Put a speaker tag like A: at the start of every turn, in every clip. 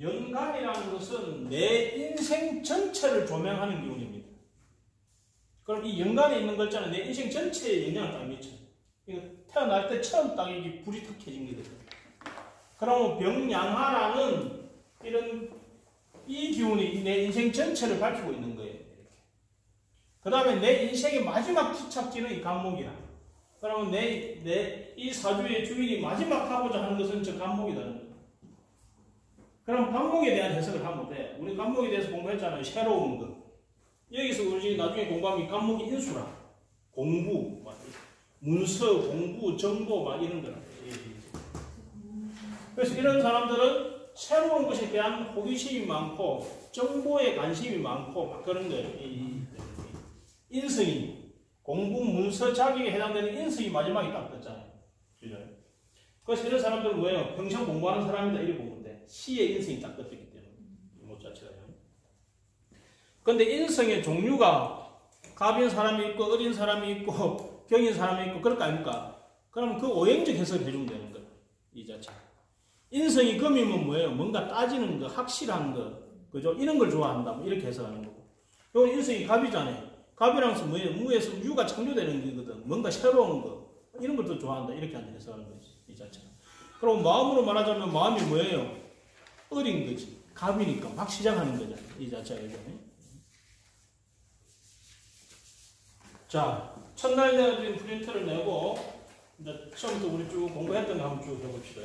A: 연간이라는 것은 내 인생 전체를 조명하는 기운입니다. 그럼 이 연간에 있는 글자는 내 인생 전체에 영향을 딱 미쳐요. 이거 태어날 때 처음 딱 이게 불이 탁 켜진 거거든요. 그러면 병양하라는 이 기운이 내 인생 전체를 밝히고 있는 거예요. 그 다음에 내 인생의 마지막 기착지는 이 간목이라. 그러면 이 사주의 주인이 마지막 하고자 하는 것은 저 간목이라는 거예요. 그럼 간목에 대한 해석을 하면 돼. 우리 간목에 대해서 공부했잖아요. 새로운 거. 여기서 우리 나중에 공부하면 간목이 인수라. 공부, 문서, 공부, 정보, 막 이런 거라. 그래서 이런 사람들은 새로운 것에 대한 호기심이 많고, 정보에 관심이 많고, 막 그런 거예요. 인성이. 공부, 문서, 자격에 해당되는 인성이 마지막에 딱 떴잖아요. 그죠? 그래서 이런 사람들은 뭐예요? 평생 공부하는 사람이다. 이렇게 보면 돼. 시의 인성이 딱 떴기 때문에. 못 자체가요. 근데 인성의 종류가 갑인 사람이 있고, 어린 사람이 있고, 경인 사람이 있고, 그럴 거 아닙니까? 그럼 그 오행적 해석을 해주면 되는 거예요. 이 자체. 인성이 금이면 뭐예요? 뭔가 따지는 거, 확실한 거, 그죠? 이런 걸 좋아한다. 뭐 이렇게 해석하는 거고. 이건 인성이 갑이잖아요. 갑이라는 것은 뭐예요? 무에서 유가 창조되는 거거든. 뭔가 새로운 거, 이런 것도 좋아한다. 이렇게 해석하는 거지. 이 자체. 그럼 마음으로 말하자면 마음이 뭐예요? 어린 거지. 갑이니까 막 시작하는 거잖아요. 이 자체가. 자, 첫날 내어진 프린트를 내고, 이제 처음부터 우리 쭉 공부했던 거 한번 쭉 해봅시다.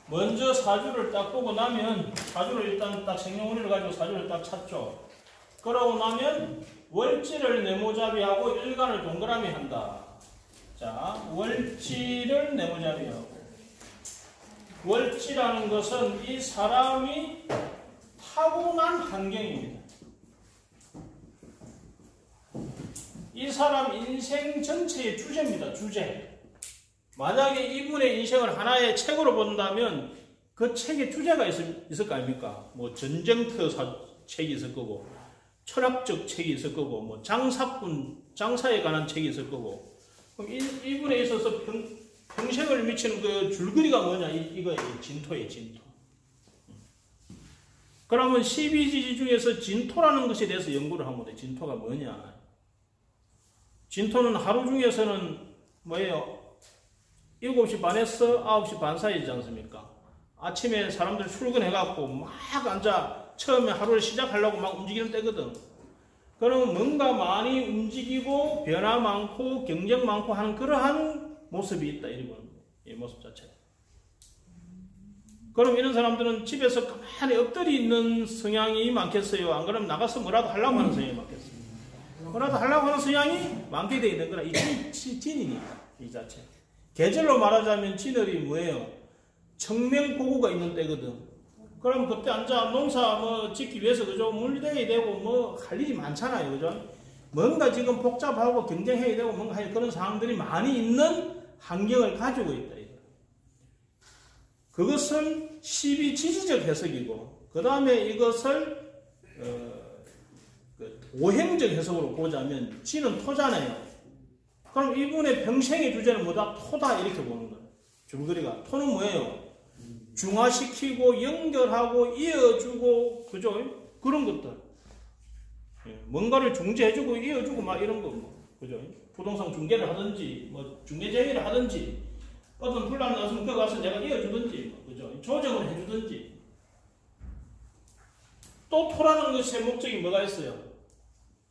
A: 먼저 사주를 딱 보고 나면, 사주를 일단 딱 생년월일을 가지고 사주를 딱 찾죠. 그러고 나면, 월지를 네모잡이하고 일간을 동그라미 한다. 자, 월지를 네모잡이하고. 월지라는 것은 이 사람이 타고난 환경입니다. 이 사람 인생 전체의 주제입니다. 주제. 만약에 이분의 인생을 하나의 책으로 본다면 그 책에 주제가 있을 거 아닙니까? 뭐 전쟁터 책이 있을 거고, 철학적 책이 있을 거고, 뭐 장사에 관한 책이 있을 거고. 그럼 이분에 있어서 평생을 미치는 그 줄거리가 뭐냐? 이거예요. 진토예요. 진토. 그러면 12지지 중에서 진토라는 것에 대해서 연구를 하면 돼. 진토가 뭐냐? 진토는 하루 중에서는 뭐예요? 7시 반에서 9시 반 사이지 않습니까? 아침에 사람들 출근해갖고 막 앉아 처음에 하루를 시작하려고 막 움직이는 때거든. 그러면 뭔가 많이 움직이고 변화 많고 경쟁 많고 하는 그러한 모습이 있다. 이 모습 자체가. 그럼 이런 사람들은 집에서 가만히 엎드려 있는 성향이 많겠어요? 안 그러면 나가서 뭐라도 하려고 하는 성향이 많겠어요? 뭐라도 하려고 하는 성향이 많게 되어 있는 거라. 이 진이니까. 이 자체. 계절로 말하자면 진월이 뭐예요? 청명고구가 있는 때거든. 그럼 그때 앉아 농사 뭐 짓기 위해서 그죠? 물대야 되고 뭐 할 일이 많잖아요. 그죠? 뭔가 지금 복잡하고 경쟁해야 되고 뭔가 할 그런 상황들이 많이 있는 환경을 가지고 있다. 그것은 12지지적 해석이고, 그 다음에 이것을 오행적 해석으로 보자면 지는 토잖아요. 그럼 이분의 평생의 주제는 뭐다? 토다. 이렇게 보는 거예요. 줄거리가. 토는 뭐예요? 중화시키고 연결하고 이어주고, 그죠? 그런 것들. 뭔가를 중재해주고 이어주고 막 이런 거, 그죠? 부동산 중개를 하든지, 뭐 중개쟁이를 하든지, 어떤 분란이 났으면 거기 가서 내가 이어주든지, 그죠? 조정을 해주든지. 또 토라는 것의 목적이 뭐가 있어요?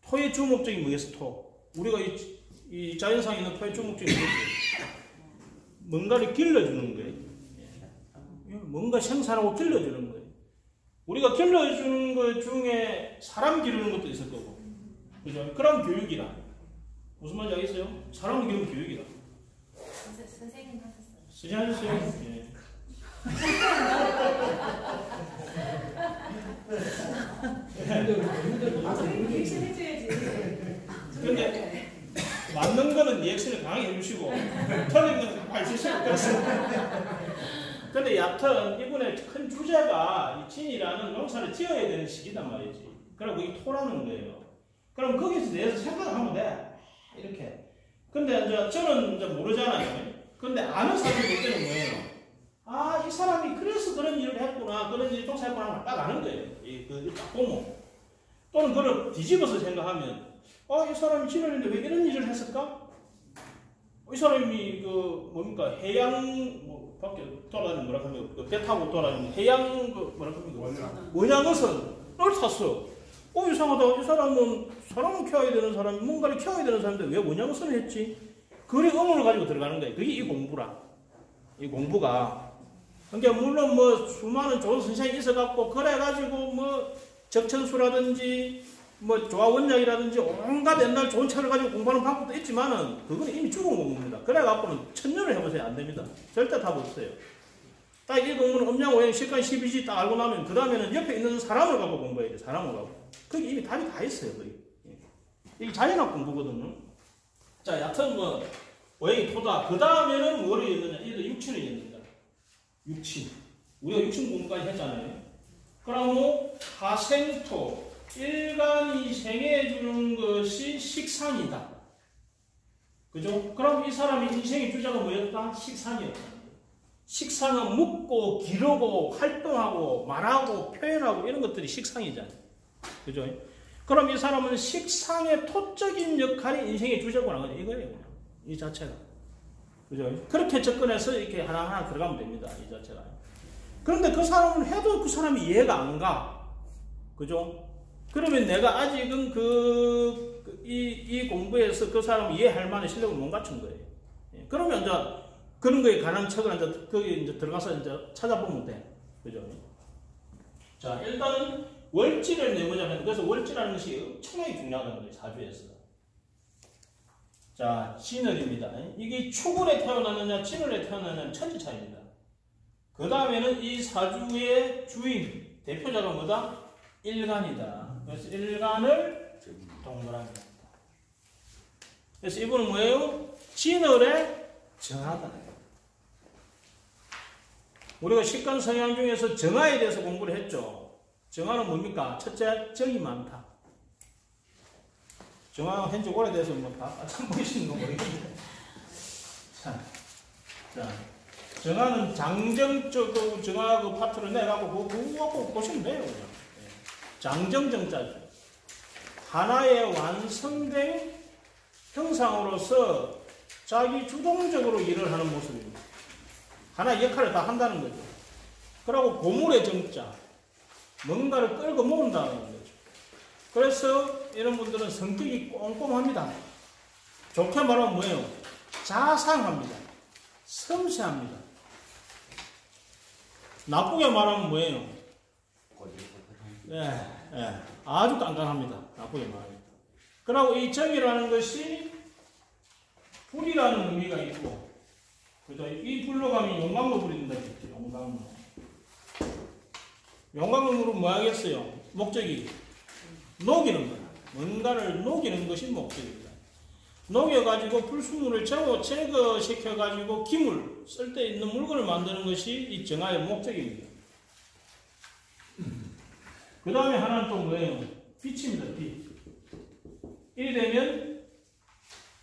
A: 토의 주목적이 뭐겠어? 토. 우리가 이 자연상에 있는 토의 주목적이 뭐겠어요? 뭔가를 길러주는 거예요. 뭔가 생산하고 길러주는 거예요. 우리가 길러주는 것 중에 사람 기르는 것도 있을 거고, 그죠? 그럼 교육이라. 무슨 말인지 알겠어요? 사람을 기르는 교육이라.
B: 선생님 하셨어요.
A: 쓰지 않으셨어요? 예.
B: 리액션 해줘야지.
A: 근데 맞는 거는 리액션을 강하게 해주시고 틀린 건 가만히 있으시고 그렇습니다. 근데 여하튼 이분의 큰 주제가 이 진이라는 농사를 지어야 되는 시기단 말이지. 그럼 그게 토라는 거예요. 그럼 거기서 대해서 생각을 하면 돼. 이렇게. 근데 이제 저는 이제 모르잖아요. 근데 아는 사람이 볼 때는 뭐예요? 아, 이 사람이 그래서 그런 일을 했구나, 그런 일을 종사했구나, 딱 아는 거예요. 딱 보면. 또는 그걸 뒤집어서 생각하면, 이 사람이 지나는데 왜 이런 일을 했을까? 이 사람이 해양 밖에 돌아다니는 뭐라 하면 배 타고 돌아다니는 해양 뭐라 하면 원양어선을 탔어. 이상하다. 이 사람은 사람을 키워야 되는 사람이 뭔가를 키워야 되는 사람인데 왜 원양어선을 했지? 그래 의문을 가지고 들어가는 거예요. 그게 이 공부라. 이 공부가. 그러니까 물론 뭐 수많은 좋은 선생님이 있어갖고 그래가지고 뭐 적천수라든지 뭐 조화원약이라든지 온갖 옛날 좋은 책을 가지고 공부하는 방법도 있지만은 그건 이미 죽은 공부입니다. 그래갖고는 천년을 해보세요. 안 됩니다. 절대 답 없어요. 딱 이 공부는 음양오행 식간 12지 딱 알고 나면 그 다음에는 옆에 있는 사람을 갖고 공부해야 돼요. 사람을 갖고. 그게 이미 답이 다 있어요. 거의. 이게 자연학 공부거든요. 자, 여하튼 뭐 오행이 토다. 그 다음에는 뭐를 읽느냐? 이게 육친을 읽는다. 육친. 우리가 육친 공부까지 했잖아요. 그러면 하생토. 일간이 생해주는 것이 식상이다. 그죠? 그럼 이 사람의 인생의 주자가 뭐였다? 식상이었다. 식상은 묻고 기르고 활동하고 말하고 표현하고 이런 것들이 식상이잖아요. 그죠? 그럼 이 사람은 식상의 토적인 역할이 인생의 주자구나. 이거예요. 그냥. 이 자체가. 그죠? 그렇게 접근해서 이렇게 하나하나 들어가면 됩니다. 이 자체가. 그런데 그 사람은 해도 그 사람이 이해가 안 가. 그죠? 그러면 내가 아직은 이 공부에서 그 사람을 이해할 만한 실력을 못 갖춘 거예요. 그러면 이제 그런 거에 관한 책을 이제 거기 이제 들어가서 이제 찾아보면 돼. 그죠? 자, 일단은 월지를 내보자 하는데, 그래서 월지라는 것이 엄청나게 중요하다는 거예요. 사주에서. 자, 진월입니다. 이게 축월에 태어났느냐, 진월에 태어났느냐는 천지 차이입니다. 그 다음에는 이 사주의 주인, 대표자가 뭐다? 일간이다. 그래서 일간을 동그라미 합니다. 그래서 이분은 뭐예요? 진월에 정하다. 우리가 식간 성향 중에서 정화에 대해서 공부를 했죠. 정화는 뭡니까? 첫째, 정이 많다. 정화가 현재 오래돼서 뭐 다 참 보이시는 거 모르겠는데. 자, 정화는 장정적으로 정화 그 파트를 내가고 그거 보시면 돼요. 그냥. 장정정자죠. 하나의 완성된 형상으로서 자기 주동적으로 일을 하는 모습입니다. 하나의 역할을 다 한다는 거죠. 그리고 고물의 정자, 뭔가를 끌고 모은다는 거죠. 그래서 이런 분들은 성격이 꼼꼼합니다. 좋게 말하면 뭐예요? 자상합니다. 섬세합니다. 나쁘게 말하면 뭐예요? 아주 깐깐합니다. 나쁘게 말하면. 그리고 이 정이라는 것이 불이라는 의미가 있고, 그죠? 이 불로 가면 용광로 불이 된다 했죠. 용광로. 용광로는 뭐 하겠어요? 목적이 녹이는 거야. 뭔가를 녹이는 것이 목적입니다. 녹여가지고 불순물을 제거시켜가지고 기물, 쓸데있는 물건을 만드는 것이 이 정화의 목적입니다. 그 다음에 하나는 또 뭐예요? 빛입니다. 빛. 이래 되면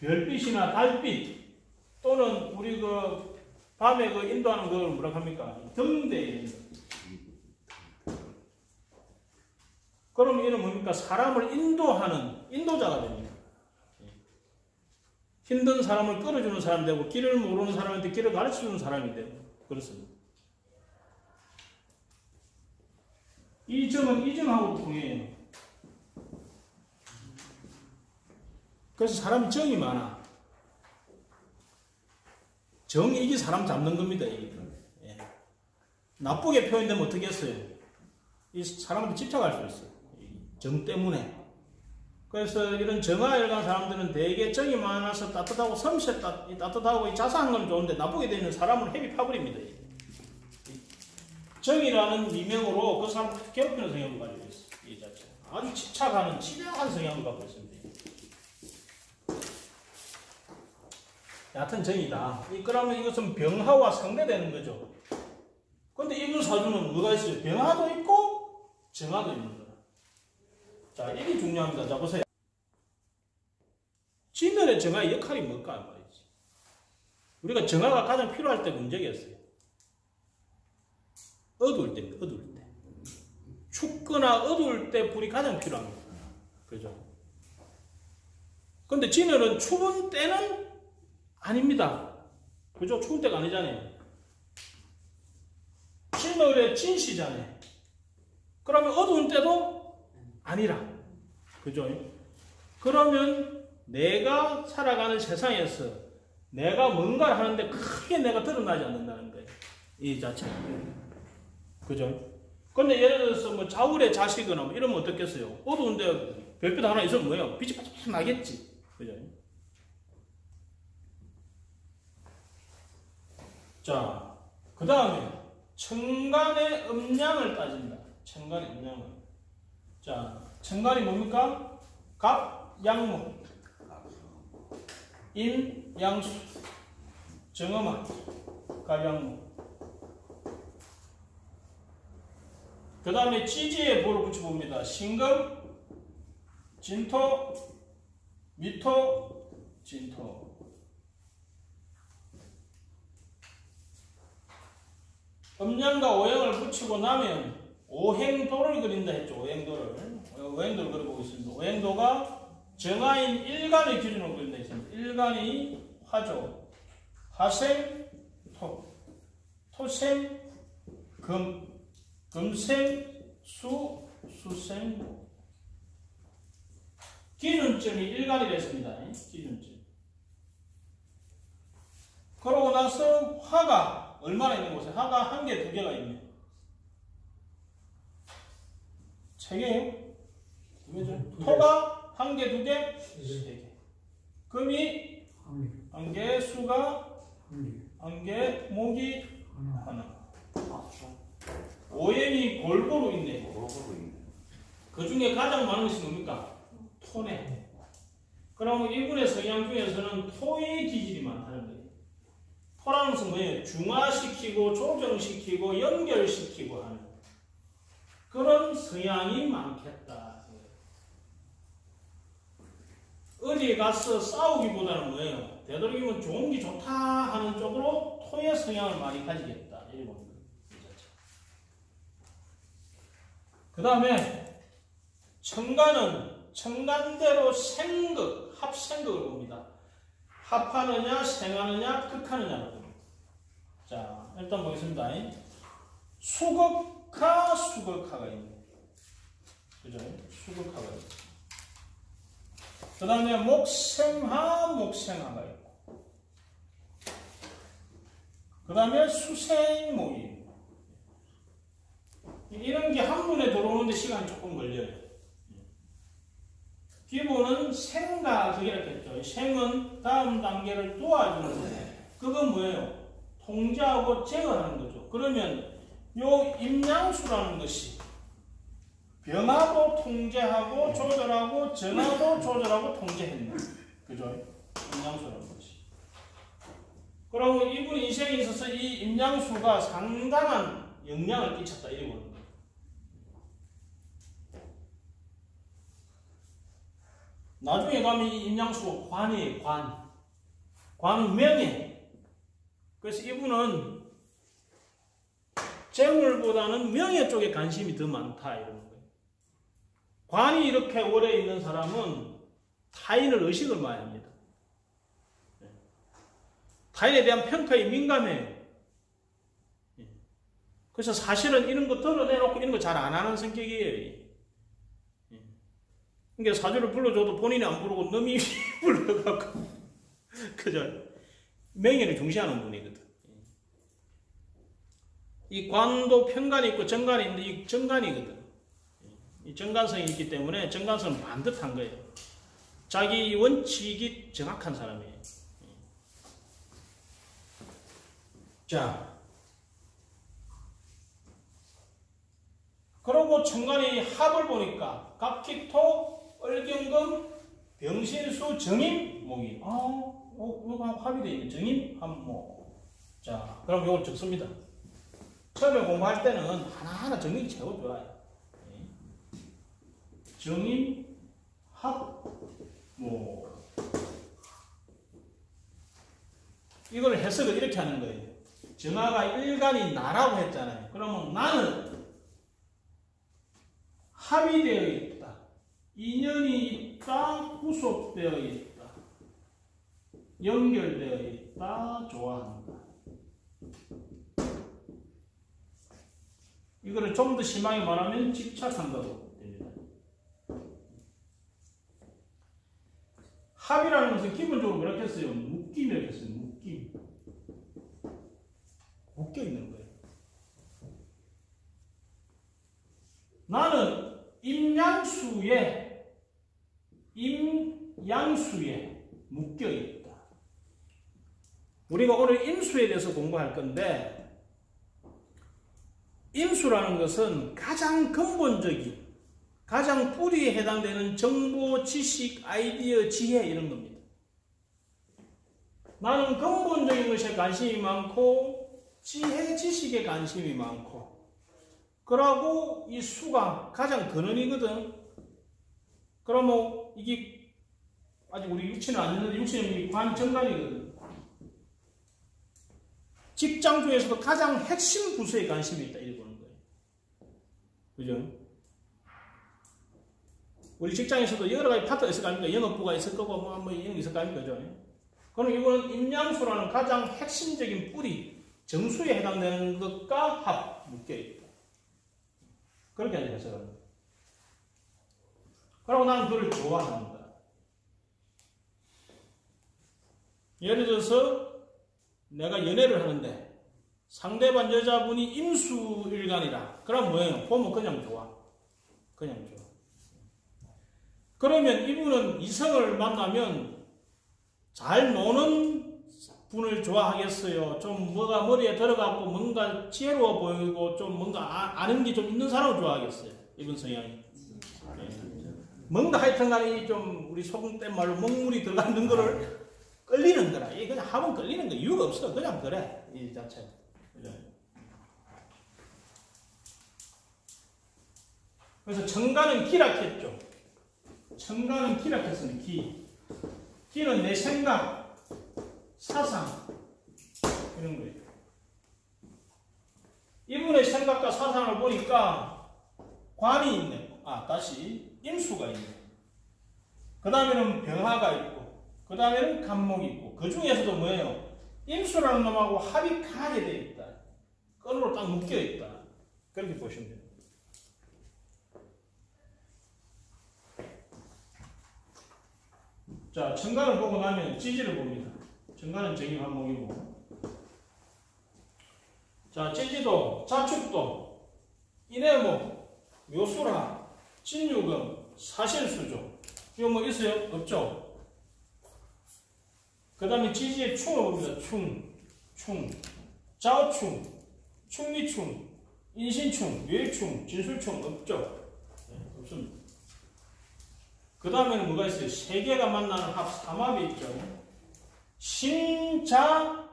A: 별빛이나 달빛 또는 우리 그 밤에 그 인도하는 걸 뭐라 합니까? 등대. 그럼 이는 뭡니까? 사람을 인도하는 인도자가 됩니다. 힘든 사람을 끌어주는 사람이 되고 길을 모르는 사람한테 길을 가르쳐주는 사람이 되고 그렇습니다. 이 점은 이 점하고 통해요. 그래서 사람이 정이 많아. 정이 이게 사람 잡는 겁니다. 이게. 예. 나쁘게 표현되면 어떻게 했어요? 이 사람한테 집착할 수 있어요. 정 때문에. 그래서 이런 정화일간 사람들은 되게 정이 많아서 따뜻하고 섬세 따뜻하고 이 자상한 건 좋은데 나쁘게 되면 사람을 헤비 파버립니다. 정이라는 미명으로 그 사람을 괴롭히는 성향을 가지고 있어요. 이 자체. 아주 집착하는 치명한 성향을 갖고 있습니다. 얕은 정이다. 그러면 이것은 병화와 상대되는 거죠. 근데 이분 사주는 뭐가 있어요? 병화도 있고 정화도 있는 거다. 자, 이게 중요합니다. 자, 보세요. 진월의 정화의 역할이 뭘까 말이지. 우리가 정화가 가장 필요할 때가 언제겠어요? 어두울 때입니다. 어두울 때. 춥거나 어두울 때 불이 가장 필요합니다. 그죠? 근데 진열은 추운 때는 아닙니다. 그죠? 추운 때가 아니잖아요. 진열의 진시잖아요. 그러면 어두운 때도 아니라. 그죠? 그러면 내가 살아가는 세상에서 내가 뭔가를 하는데 크게 내가 드러나지 않는다는 거예요. 이 자체가. 그죠? 근데 예를 들어서 뭐 자울에 자시거나 뭐 이러면 어떻겠어요? 어두운데 별빛 하나 있으면 뭐예요? 빛이 반짝 나겠지. 그죠? 자, 그 다음에 천간의 음양을 따진다. 천간의 음양을. 자, 천간이 뭡니까? 갑, 양목, 인, 양수, 정엄한, 갑, 양목. 그 다음에 지지에 볼을 붙여봅니다. 신금, 진토, 미토, 진토. 음양과 오행을 붙이고 나면 오행도를 그린다 했죠. 오행도를. 오행도를 그려보겠습니다. 오행도가 정화인 일간의 기준으로 그린다 했습니다. 일간이 화조, 화생, 토, 토생, 금, 금생, 수, 수생, 목. 기준점이 일간이 됐습니다. 기준점. 그러고 나서 화가 얼마나 있는 곳에? 화가 한 개, 두 개가 있네요. 세 개예요? 두 개죠? 토가 한 개, 두 개? 세 개. 금이 한 개, 수가 한 개, 목이 하나. 오행이 골고루 있네요. 그 중에 가장 많은 것이 뭡니까? 토네. 그러면 이분의 성향 중에서는 토의 기질이 많다는 거예요. 토라는 것은 뭐예요? 중화시키고 조정시키고 연결시키고 하는 그런 성향이 많겠다. 어디에 가서 싸우기보다는 뭐예요? 되도록이면 좋은 게 좋다 하는 쪽으로 토의 성향을 많이 가지겠다. 이렇게 봅니다. 그 다음에 천간은 천간대로 생극, 합생극을 봅니다. 합하느냐, 생하느냐, 극하느냐를 봅니다. 자, 일단 보겠습니다. 수극하, 수극하가 있네. 그죠? 수극하가 있네. 그 다음에 목생하, 목생하가 있고. 그 다음에 수생목이 있고. 이런 게 한 문에 들어오는데 시간이 조금 걸려요. 기본은 생과 그게 했죠. 생은 다음 단계를 도와주는데 그건 뭐예요? 통제하고 제어하는 거죠. 그러면 요 임양수라는 것이 변화도 통제하고 조절하고 전화도 조절하고 통제했네. 그죠? 임양수라는 것이. 그러면 이분 인생에 있어서 이 임양수가 상당한 영향을 끼쳤다. 이렇게 보는 거예요. 나중에 가면 이 임양수가 관이에요. 관. 관은 명예. 그래서 이분은 재물보다는 명예 쪽에 관심이 더 많다. 이런 거예요. 관이 이렇게 오래 있는 사람은 타인을 의식을 많이 합니다. 타인에 대한 평가에 민감해요. 그래서 사실은 이런 거 드러내놓고 이런 거 잘 안 하는 성격이에요. 그러니까 사주를 불러줘도 본인이 안 부르고 남이 불러갖고 그죠? 명예를 중시하는 분이거든. 이 관도 편간이 있고 정간이 있는데 이 정간이거든. 이 정간성이 있기 때문에 정간성은 반듯한 거예요. 자기 원칙이 정확한 사람이에요. 자, 그리고 천간이 합을 보니까 갑기토 을경금, 병신수, 정임, 목이. 요거 합이 되어 있네. 정임, 합목. 자, 그럼 요걸 적습니다. 처음에 공부할 때는 하나하나 정리가 최고 좋아요. 정임, 합, 목. 이걸 해석을 이렇게 하는 거예요. 정화가 일간이 나라고 했잖아요. 그러면 나는 합이 되어 있다. 인연이 있다. 구속되어 있다. 연결되어 있다. 좋아한다. 이거를 좀 더 심하게 말하면 집착한다고 됩니다. 합이라는 것은 기본적으로 뭐라고 했어요? 묶임이라고 했어요. 묶임. 묶여 있는 거예요. 나는 임양수에 묶여 있다. 우리가 오늘 임수에 대해서 공부할 건데, 임수라는 것은 가장 근본적인, 가장 뿌리에 해당되는 정보, 지식, 아이디어, 지혜 이런 겁니다. 나는 근본적인 것에 관심이 많고 지혜, 지식에 관심이 많고 그러고 이 수가 가장 근원이거든. 그러면 이게 아직 우리 육체는 안 되는데 육체는 관정관이거든. 직장 중에서도 가장 핵심 부서에 관심이 있다 이렇게 보는 거예요. 그죠? 우리 직장에서도 여러 가지 파트가 있을 거 아닙니까? 영업부가 있을 거고 뭐 이런 게 있을 거 아닙니까? 그죠? 그럼 이거는 임양수라는 가장 핵심적인 뿌리, 정수에 해당되는 것과 합 묶여있다. 그렇게 해석합니다. 그리고 나는 그걸 좋아한다. 예를 들어서 내가 연애를 하는데 상대방 여자분이 임수일간이라. 그럼 뭐예요? 보면 그냥 좋아. 그냥 좋아. 그러면 이분은 이성을 만나면 잘 노는 분을 좋아하겠어요. 좀 뭐가 머리에 들어가고 뭔가 지혜로워 보이고 좀 뭔가 아는 게 좀 있는 사람을 좋아하겠어요. 이분 성향이. 뭔가 하여튼 간에 좀 우리 소금댐 말로 먹물이 들어가는 거를 끌리는 거라. 이게 그냥 하면 끌리는 거 이유가 없어. 그냥 그래. 이 자체가. 그래서 정가는 기락했죠. 정가는 기락했으니 기. 기는 내 생각, 사상 이런 거예요. 이분의 생각과 사상을 보니까 관이 있네. 다시 임수가 있네. 그 다음에는 병화가 있고 그 다음에는 간목이 있고 그 중에서도 뭐예요? 임수라는 놈하고 합이 가게 되어 있다. 끈으로 딱 묶여 있다. 그렇게 보시면 돼요. 자, 정관을 보고 나면 찌지를 봅니다. 정관은 정의한목이고. 자, 찌지도, 자축도, 인해목, 묘수라, 진유금, 사실수조. 이거 뭐 있어요? 없죠? 그 다음에 지지의 충을 봅니다. 충, 자오충, 충리충, 인신충, 뇌충, 진술충 없죠? 네, 없습니다. 그 다음에는 뭐가 있어요? 세 개가 만나는 합, 삼합이 있죠. 신자진합이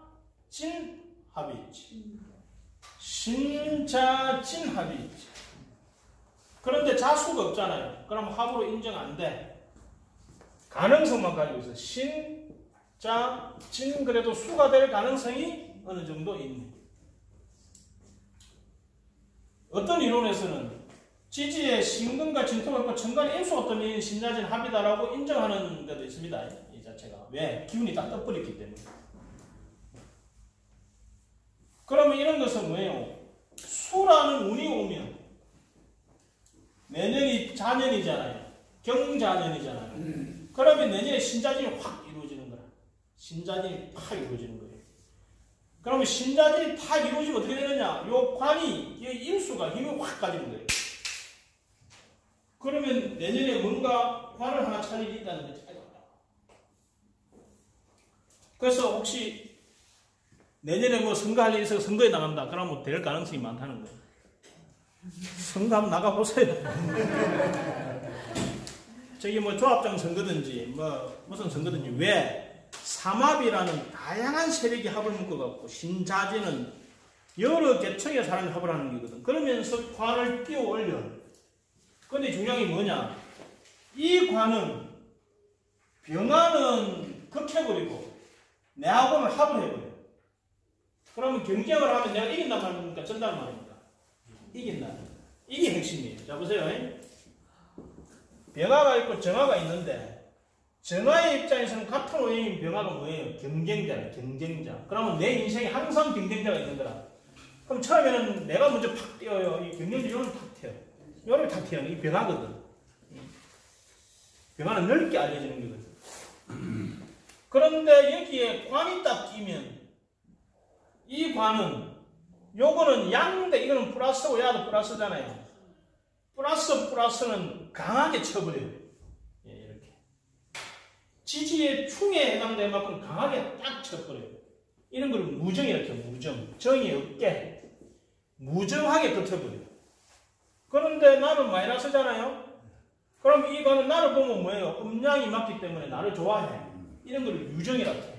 A: 있지. 신자진합이 있지. 그런데 자수가 없잖아요. 그럼 합으로 인정 안 돼. 가능성만 가지고 있어. 신자진 그래도 수가 될 가능성이 어느 정도 있네. 어떤 이론에서는 지지에 신근과 진토가 있고 정관이 임수가 없던 신자진 합이다라고 인정하는 데도 있습니다. 이 자체가. 왜? 기운이 딱 떠버렸기 때문에. 그러면 이런 것은 뭐예요? 수라는 운이 오면 내년이 자년이잖아요. 경자년이잖아요. 그러면 내년에 신자진이 확 이루어지는 거라. 신자진이 팍 이루어지는 거예요. 그러면 신자진이 팍 이루어지면 어떻게 되느냐? 요 관이, 이 임수가 힘을 확 가지는 거예요. 그러면 내년에 뭔가 관을 하나 차릴 일이 있다는 거죠. 그래서 혹시 내년에 뭐 선거할 일이 있어서 선거에 나간다. 그러면 될 가능성이 많다는 거예요. 선거 한번 나가보세요. 저기 뭐 조합장 선거든지 뭐 무슨 선거든지 왜 삼합이라는 다양한 세력이 합을 묶어갖고 신자진은 여러 계층의 사람이 합을 하는 거거든. 그러면서 관을 띄워 올려. 근데 중요한 게 뭐냐? 이 관은 병화는 극해버리고 내하고는 합을 해버려. 그러면 경쟁을 하면 내가 이긴단 말입니까? 전단 말입니까? 이긴다. 이게 핵심이에요. 자, 보세요. 병화가 있고 정화가 있는데, 정화의 입장에서는 같은 오행인 병화가 뭐예요? 경쟁자예요. 경쟁자. 그러면 내 인생에 항상 경쟁자가 있는 거라. 그럼 처음에는 내가 먼저 팍 뛰어요. 이 경쟁자 요를 팍 튀어요. 요를 탁 튀어요. 이 병화거든. 병화는 넓게 알려지는 거거든. 그런데 여기에 관이 딱 끼면 이 관은 요거는 양인데 이거는 플러스고 야도 플러스잖아요. 플러스는 강하게 쳐버려요. 예, 이렇게. 지지의 충에 해당될 만큼 강하게 딱 쳐버려요. 이런 걸 무정이라고 해요. 무정. 정이 없게. 무정하게 덮여버려요. 그런데 나는 마이너스잖아요. 그럼 이거는 나를 보면 뭐예요? 음양이 맞기 때문에 나를 좋아해. 이런 걸 유정이라고 해요.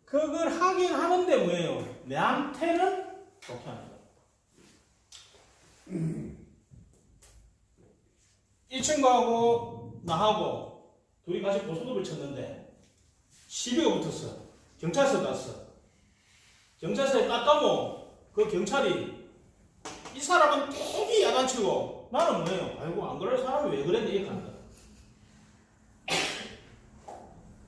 A: 그걸 하긴 하는데 뭐예요? 내한테는 좋게 하는 거예요. 이 친구하고 나하고 둘이 같이 고소톱을 쳤는데 시비가 붙었어. 경찰서 갔어. 경찰서에 딱 가면 그 경찰이 이 사람은 되게 야단치고 나는 뭐예요? 아이고 안 그럴 사람이 왜 그랬는데 이렇게 한다.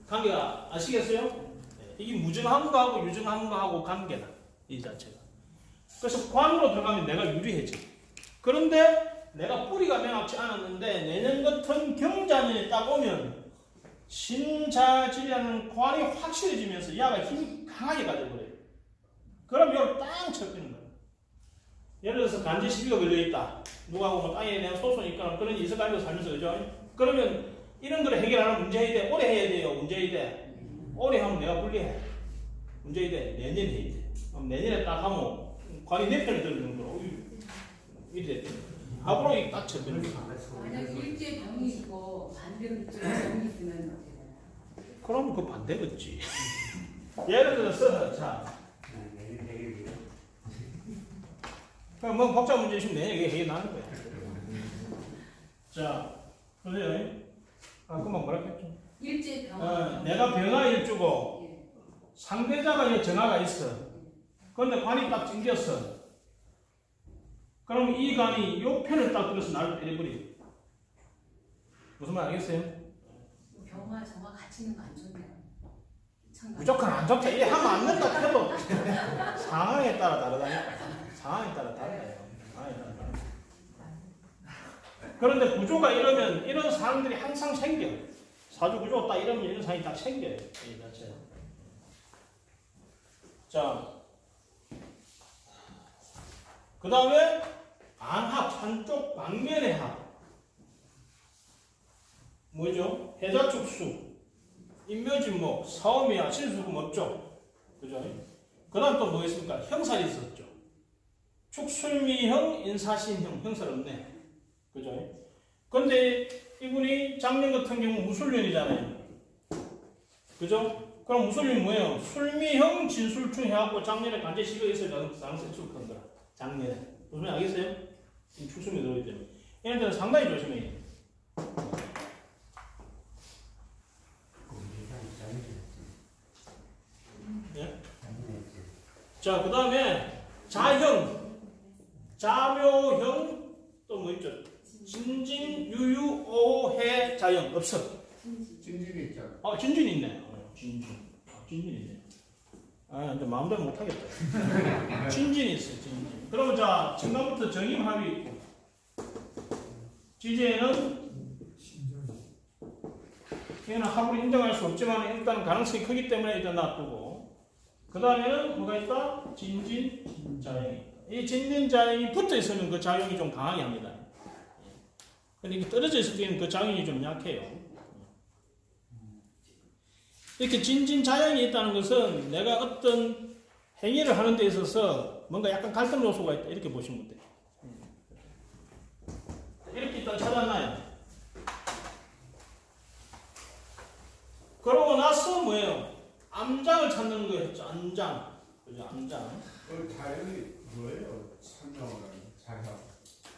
A: 관계가 아시겠어요? 이게 무증한 거하고 유증한 거하고 관계다. 이 자체가. 그래서 관으로 들어가면 내가 유리해져. 그런데 내가 뿌리가 명확치 않았는데 내년 같은 경자년에 딱 오면 신자질이라는 관이 확실해지면서 야가 힘이 강하게 가져버려요. 그럼 이걸 땅 쳐피는 거예요. 예를 들어서 간지 시비가 걸려있다. 누구하고 뭐 땅에 대한 소송이 있거나 그런 일이 있어가지고 살면서 그죠? 그러면 이런 거를 해결하는 문제에 대해 오래 해야 돼요. 문제에 대해. 올해 하면 내가 불리해. 문제에 대해 내년에 해야 돼. 그럼 내년에 딱 하면 관이 내 편에 들어주는 거로. 이래. 앞으로 이 딱 쳐피는 거예요.
C: 만약 일제 병이 있고 반대로 병이 있으면 어떻게 되나요?
A: 그럼 그 반대겠지. 예를 들어서 자, 그럼 뭐 복잡 문제 있으면 내년에 해결 나는 거야. 자, 보세요. 금방 뭐라 했죠?
C: 일제 병.
A: 내가 병화 일주고 상대자가 정화가 있어. 그런데 관이 딱 찡겼어. 그럼 이 관이 요 편을 딱 들어서 나를 때려버려. 무슨 말 알겠어요?
C: 병화 정화 같이 있는 거 안 좋네요.
A: 무조건 안 좋다. 이게 하면 안 된다 해도 상황에 따라 다르다니까. 상황에 따라 달라요. 상황에 따라 달라요. 그런데 구조가 이러면 이런 사람들이 항상 생겨요. 사주 구조가 딱 이러면 이런 상황이 딱 생겨요. 이 자체로. 자, 그 다음에 반합, 한쪽 방면의 합. 뭐죠? 해자축수, 인묘진목, 사오미야, 신수금 없죠? 그죠? 그 다음 또 뭐 있습니까? 형살이 있었죠. 축술미형, 인사신형, 형살 없네. 그죠? 근데 이분이 작년 같은 경우 무술년이잖아요. 그죠? 그럼 무술년이 뭐예요? 술미형, 진술충 해갖고 작년에 간제시가 있어야 가능성이 큰 거라. 작년에. 무슨 말 알겠어요? 축술미 들어오기 때문에. 이런 데는 상당히 조심해야 돼요. 네? 자, 그 다음에 자형, 자묘형, 또 뭐 있죠? 진진, 유유, 오해, 자형 없어.
D: 진진이 있잖아.
A: 진진 있네. 진진 있네. 이제 마음대로 못하겠다. 진진 있어, 진진. 그러면 자, 정강부터 정임합이 있고, 지지에는 얘는 합으로 인정할 수 없지만 일단 가능성이 크기 때문에 일단 놔두고, 그 다음에는 뭐가 있다? 진진, 자형이. 이 진진, 자형이 붙어 있으면 그 자형이 좀 강하게 합니다. 근데 이게 떨어져 있을 때는 그 자형이 좀 약해요. 이렇게 진진, 자형이 있다는 것은 내가 어떤 행위를 하는 데 있어서 뭔가 약간 갈등 요소가 있다. 이렇게 보시면 돼요. 이렇게 일단 찾아놔요. 그러고 나서 뭐예요? 암장을 찾는 거예요. 암장. 그죠? 암장.
D: 그 자연이 뭐예요? 설명하는 자연.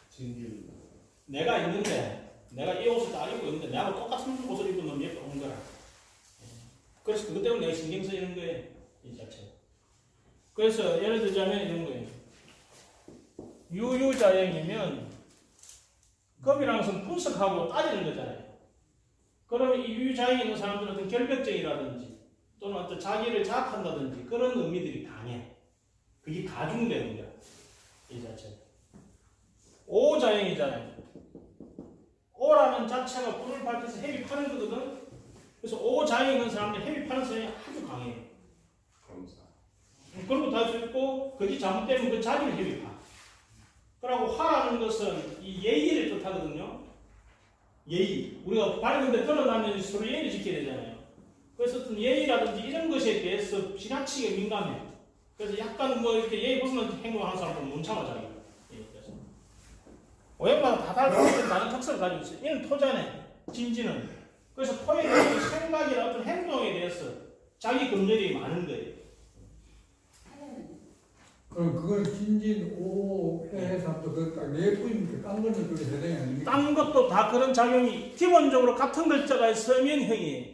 D: 진진.
A: 내가 있는데, 내가 이 옷을 다 입고 있는데, 내하고 똑같은 옷을 입은 놈이 옆에 온 거라. 그래서 그것 때문에 내가 신경 쓰이는 거예요. 이 자체. 그래서 예를 들자면 이런 거예요. 유유자형이면 급이라는 것은 분석하고 따지는 거잖아요. 그러면 이 유유자형이 있는 사람들은 어떤 결벽증이라든지 또는 어떤 자기를 자학한다든지 그런 의미들이 강해. 그게 가중되는 거야. 이 자체는. 오자형이잖아요. 오라는 자체가 불을 밝혀서 heb입하는 거거든. 그래서 오자형이 있는 사람들 heb입하는 성향이 아주 강해요.
D: 검사.
A: 그런 것도 할 수 있고 그게 잘못되면 그 자기를 heb입하. 그러고 화라는 것은 이 예의를 뜻하거든요. 예의. 우리가 밝은데 드러나면 서로 예의를 지켜야 되잖아요. 그래서 어떤 예의라든지 이런 것에 대해서 지나치게 민감해. 그래서 약간 뭐 이렇게 예의 벗어난 행동을 하는 사람들은 못 참아, 자기가. 오행마다 다 다른 특성을 가지고 있어요. 얘는 토자네, 진지는. 그래서 토에 대해서 생각이나 어떤 행동에 대해서 자기 검열이 많은 거예요.
E: 그럼 그걸 진진 오 해서 또그딱 내부입니까? 딴 거는 그게 대상이 아닙니까?
A: 딴 것도 다 그런 작용이 기본적으로 같은 글자가 있으면 형이에요.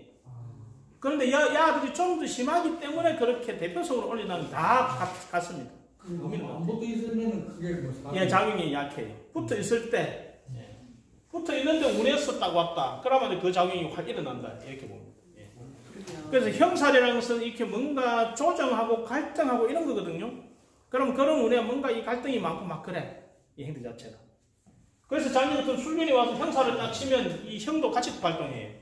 A: 그런데 야들이 좀 더 심하기 때문에 그렇게 대표적으로 올려놓으면 다 같습니다.
E: 안 붙어 있으면 그게 뭐
A: 예, 작용이 약해요. 붙어 있을 때, 붙어 있는데 운에서 딱 왔다. 그러면 그 작용이 확 일어난다. 이렇게 봅니다. 예. 그래서 형살이라는 것은 이렇게 뭔가 조정하고 갈등하고 이런 거거든요. 그럼 그런 운에 뭔가 이 갈등이 많고 막 그래. 이 행태 자체가. 그래서 장기 같은 술균이 와서 형살을 딱 치면 이 형도 같이 발동해요.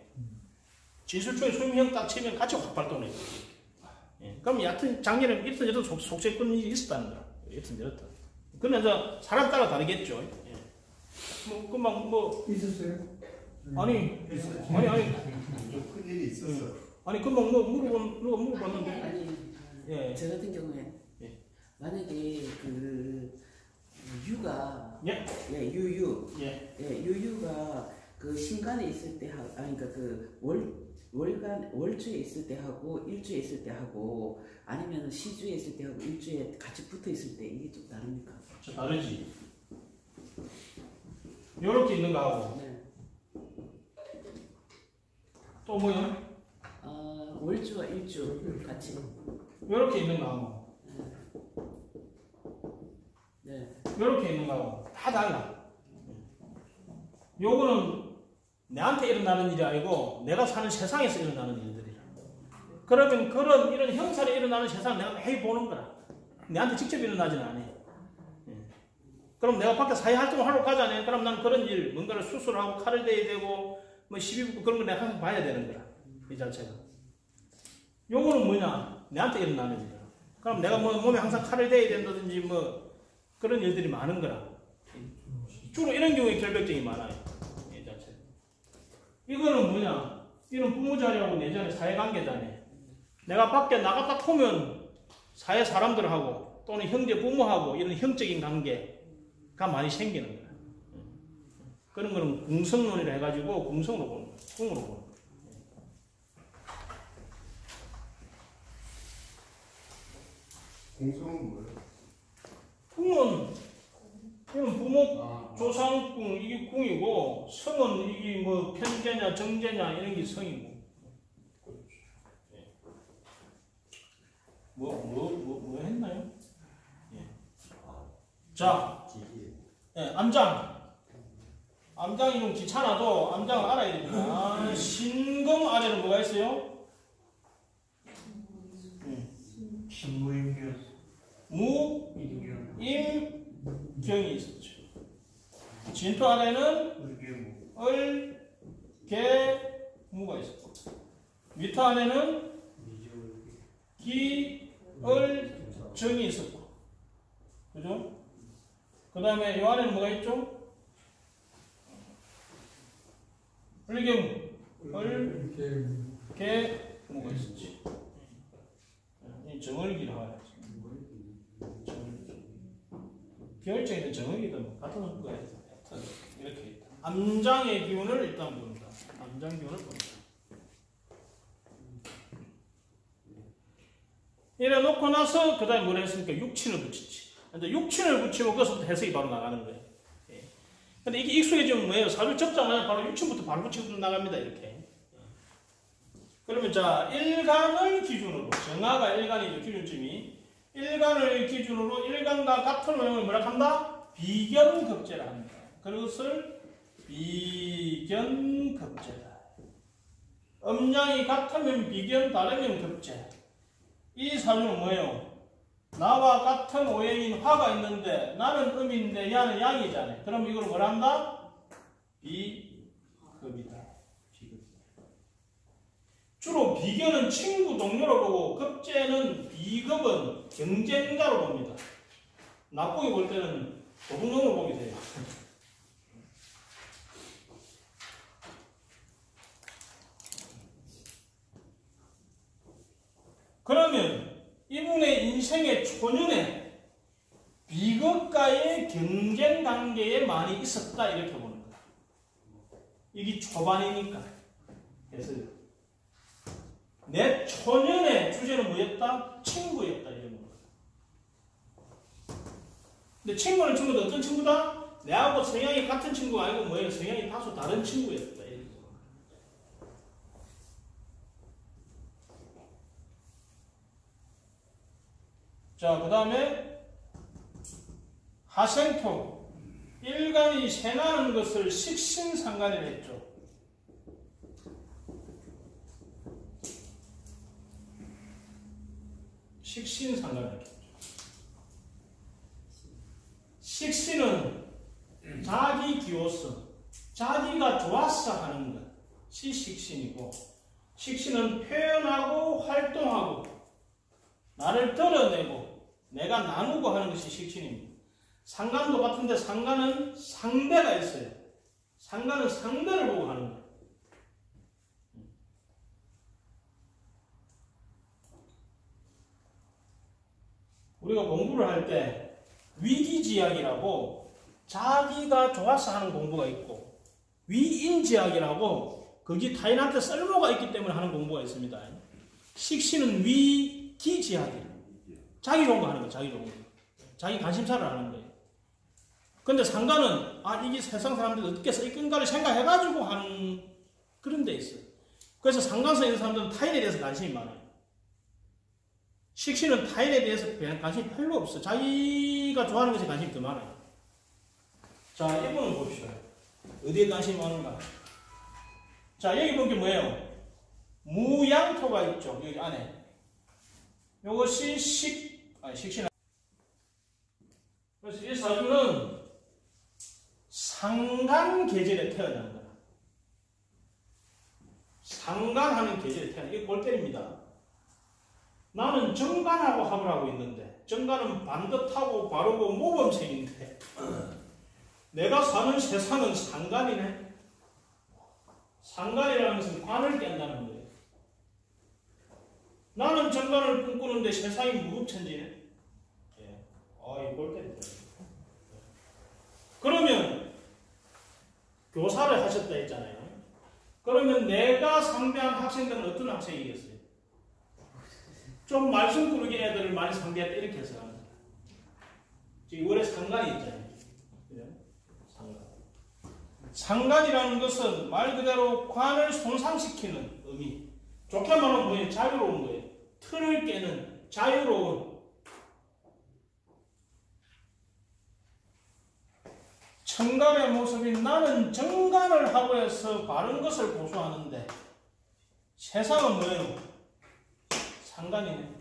A: 진술중에 수임형 딱 치면 같이 확 발동해요. 예. 그럼 얕은 장기는 이렇든 저렇든 속죄권이 있었다는 거야. 이렇든 저렇든. 그러면 저 사람 따라 다르겠죠. 예. 뭐 금방 뭐
E: 있었어요?
A: 아니
D: 좀 큰일이 있었어.
A: 아니 금방 뭐 물어봤는데.
C: 아니,
A: 예.
C: 저 같은 경우에
A: 예.
C: 만약에 그 유가
A: 예.
C: 유유가 그 신간에 있을 때 아니 그러니까 그 월주에 있을 때 하고 일주에 있을 때 하고 아니면 시주에 있을 때 하고 일주에 같이 붙어 있을 때 이게 좀 다릅니까?
A: 저 다르지. 요렇게 있는 거 하고
C: 네.
A: 또 뭐요?
C: 월주와 일주 같이.
A: 요렇게 있는 거 하고
C: 네.
A: 요렇게 있는 거 하고 다 달라. 요거는 내한테 일어나는 일이 아니고 내가 사는 세상에서 일어나는 일들이라. 그러면 그런 이런 형살이 일어나는 세상을 내가 매일 보는 거라. 내한테 직접 일어나지는 않아. 그럼 내가 밖에 사회 활동을 하러 가잖아요. 그럼 난 그런 일, 뭔가를 수술하고 칼을 대야 되고 뭐 시비 붙고 그런 거 내가 항상 봐야 되는 거라. 이 자체가. 요거는 뭐냐? 내한테 일어나는 일이야. 그럼 내가 뭐 몸에 항상 칼을 대야 된다든지 뭐 그런 일들이 많은 거라. 주로 이런 경우에 결벽증이 많아요. 이 자체. 이거는 뭐냐? 이런 부모 자리하고 내 자리 사회관계잖아요. 내가 밖에 나갔다 보면 사회 사람들하고 또는 형제 부모하고 이런 형적인 관계가 많이 생기는 거야. 그런 거는 궁성론이라 해가지고 궁성으로 보는 거야. 궁으로 보는 거야.
D: 공성은 뭐예요?
A: 궁은 이건 부모 조상궁 이게 궁이고 성은 이게 뭐 편제냐 정제냐 이런 게 성이고. 뭐 했나요? 예. 자, 암장이 좀 귀찮아도 암장을 알아야 됩니다. 신금 아래는 뭐가 있어요? 무, 임, 경이 있었죠. 진토 안에는 을, 개, 무가 있었고 위토 안에는 기, 을, 정이 있었고 그죠? 그 다음에 요 안에는 뭐가 있죠? 을경, 을, 개, 무가 있었지. 이 정을기라고 하죠. 계열적이든 정액이든 같은 거에 이렇게 있다. 암장의 기운을 일단 봅니다. 암장 기운을 봅니다. 이래 놓고 나서 그 다음에 뭘 했습니까? 육친을 붙이지. 근데 육친을 붙이면 그것부터 해석이 바로 나가는 거예요. 예. 근데 이게 익숙해지면 뭐예요? 사주 적자마자 바로 육친부터 바로 붙이고 나갑니다. 이렇게. 그러면 자, 일간을 기준으로 정화가 일간이죠. 기준점이 일간을 기준으로 일간과 같은 오형을 뭐라 한다? 비견급제라 합니다. 그것을 비견급제다. 음양이 같으면 비견, 다르면 급제. 이 사주는 뭐예요? 나와 같은 오행인 화가 있는데 나는 음인데 야는 양이잖아요. 그럼 이걸 뭐라 한다? 비급이다. 주로 비견은 친구, 동료로 보고 급제는 비급은 경쟁자로 봅니다. 나쁘게 볼 때는 도둑놈으로 보게 돼요. 그러면 이분의 인생의 초년에 비급과의 경쟁 단계에 많이 있었다 이렇게 보는 거다. 이게 초반이니까. 그래서 내 초년의 주제는 뭐였다? 친구였다 이런 거다. 근데 친구는 친구도 어떤 친구다? 내하고 성향이 같은 친구가 아니고 뭐예요? 성향이 다소 다른 친구였다. 자, 그 다음에 하생토. 일간이 새나는 것을 식신상간이라 했죠. 식신상간이라 했죠. 식신은 자기 기호성, 자기가 좋아서 하는 것이 식신이고, 식신은 표현하고 활동하고 나를 드러내고 내가 나누고 하는 것이 식신입니다. 상간도 같은데 상간은 상대가 있어요. 상간은 상대를 보고 하는 거예요. 우리가 공부를 할 때 위기지약이라고 자기가 좋아서 하는 공부가 있고, 위인지약이라고 거기 타인한테 쓸모가 있기 때문에 하는 공부가 있습니다. 식신은 위기지약이에요. 자기 좋은 거 하는 거예요. 자기 좋은 거. 자기 관심사를 하는 거예요. 근데 상관은 이게 세상 사람들이 어떻게 쓸건가를 생각해가지고 하는 그런 데 있어요. 그래서 상관성에 있는 사람들은 타인에 대해서 관심이 많아요. 식신은 타인에 대해서 관심이 별로 없어요. 자기가 좋아하는 것에 관심이 더 많아요. 자, 이분은 봅시다. 어디에 관심이 많은가? 자, 여기 본 게 뭐예요? 무양토가 있죠. 여기 안에. 이것이 식신. 그래서 이 사주는 상간 계절에 태어난 거야. 상간하는 계절에 태어난 이게 골 때립니다. 나는 정간하고 합을 하고 있는데, 정간은 반듯하고 바르고 모범생인데, 내가 사는 세상은 상간이네. 상간이라는 것은 관을 깬다는 거예요. 나는 정간을 꿈꾸는데 세상이 무급천지네. 예. 이 골 때립니다. 그러면 교사를 하셨다 했잖아요. 그러면 내가 상대한 학생들은 어떤 학생이겠어요? 좀 말썽 꾸르기 애들을 많이 상대했다 이렇게 해석합니다. 지금 원래 상관이 있잖아요. 상관. 상관이라는 것은 말 그대로 관을 손상시키는 의미. 좋게 말하면 뭐예요? 자유로운 거예요. 틀을 깨는 자유로운. 청간의 모습인 나는 정간을 하고 해서 바른 것을 고수하는데, 세상은 뭐예요? 상간이네.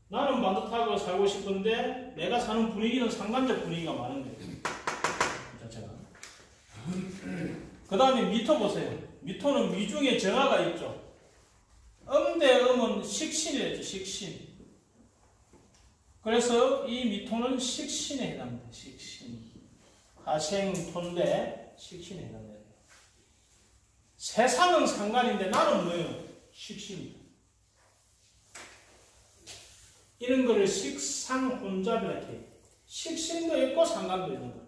A: 나는 반듯하고 살고 싶은데 내가 사는 분위기는 상간적 분위기가 많은 거예요. 자체가. 그 다음에 미토 보세요. 미토는 미중에 정화가 있죠. 대 음은 식신이랬죠. 식신. 그래서 이 미토는 식신에 해당합니다. 식신. 하생토인데 식신에 해당합니다. 세상은 상관인데 나는 뭐예요? 식신이다. 이런 거를 식상혼잡이라 해요. 식신도 있고 상관도 있는 거예요.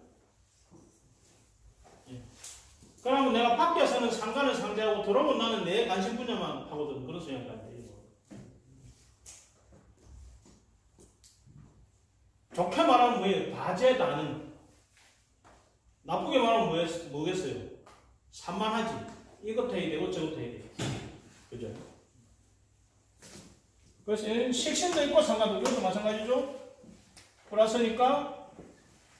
A: 그러면 내가 밖에서는 상관을 상대하고 들어오면 나는 내 관심 분야만 하거든. 그런 생각을 해요. 좋게 말하면 뭐예요? 다재다능. 나쁘게 말하면 뭐겠어요? 산만하지. 이것도 해야 되고 저것도 해야 돼. 그죠? 그래서 얘는 식신도 있고 상관도 이것도 마찬가지죠. 플러스니까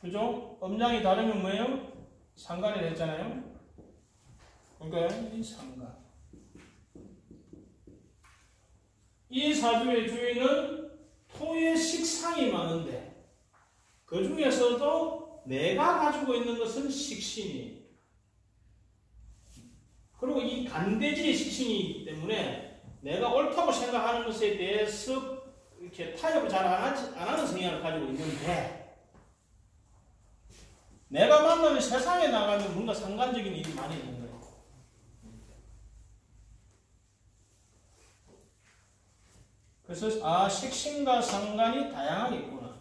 A: 그죠? 음양이 다르면 뭐예요? 상관이 됐잖아요. 그러니까 이 상관. 이 사주의 주인은 토의 식상이 많은데 그 중에서도 내가 가지고 있는 것은 식신이에요. 그리고 이 간대질이 식신이기 때문에 내가 옳다고 생각하는 것에 대해서 이렇게 타협을 잘 안 하는 성향을 가지고 있는데 내가 만나는 세상에 나가면 뭔가 상관적인 일이 많이 있는 거예요. 그래서 식신과 상관이 다양하게 있구나.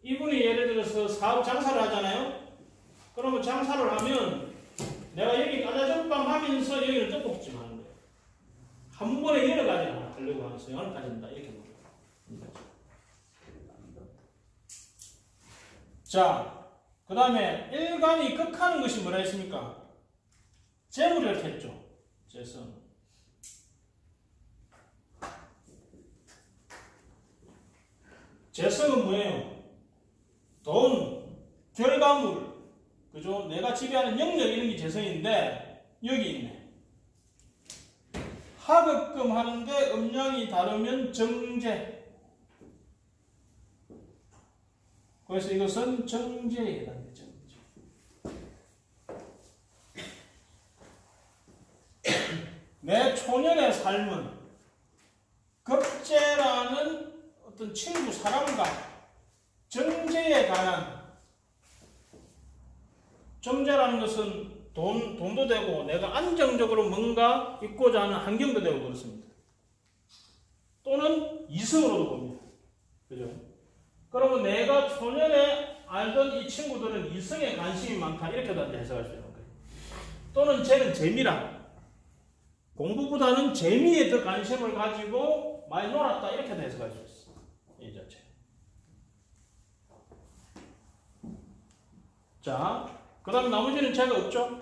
A: 이분이 예를 들어서 사업 장사를 하잖아요. 그러면 장사를 하면 내가 여기 까자점빵 하면서 여기를 떡볶이집 하는 거예요. 한 번에 여러 가지를 하려고 하는 성향을 가진다. 이렇게 보는 거예요. 자, 그 다음에 일간이 극하는 것이 뭐라 했습니까? 재물을 이렇게 했죠. 재성. 재성은 뭐예요? 돈, 결과물, 그죠? 내가 지배하는 영역 이런 게 재성인데 여기 있네. 하급금 하는데 음양이 다르면 정제. 그래서 이것은 정제에 해당돼요. 정제. 내 초년의 삶은 급제라는 어떤 친구 사람과 정제에 관한, 정제라는 것은 돈도 되고 내가 안정적으로 뭔가 있고자 하는 환경도 되고 그렇습니다. 또는 이성으로도 봅니다. 그죠? 그러면 내가 초년에 알던 이 친구들은 이성에 관심이 많다 이렇게도 해석할 수 있는 거예요. 또는 쟤는 재미라, 공부보다는 재미에 더 관심을 가지고 많이 놀았다 이렇게도 해석할 수 있어요. 이 자체. 자, 그 다음 나머지는 제가 없죠?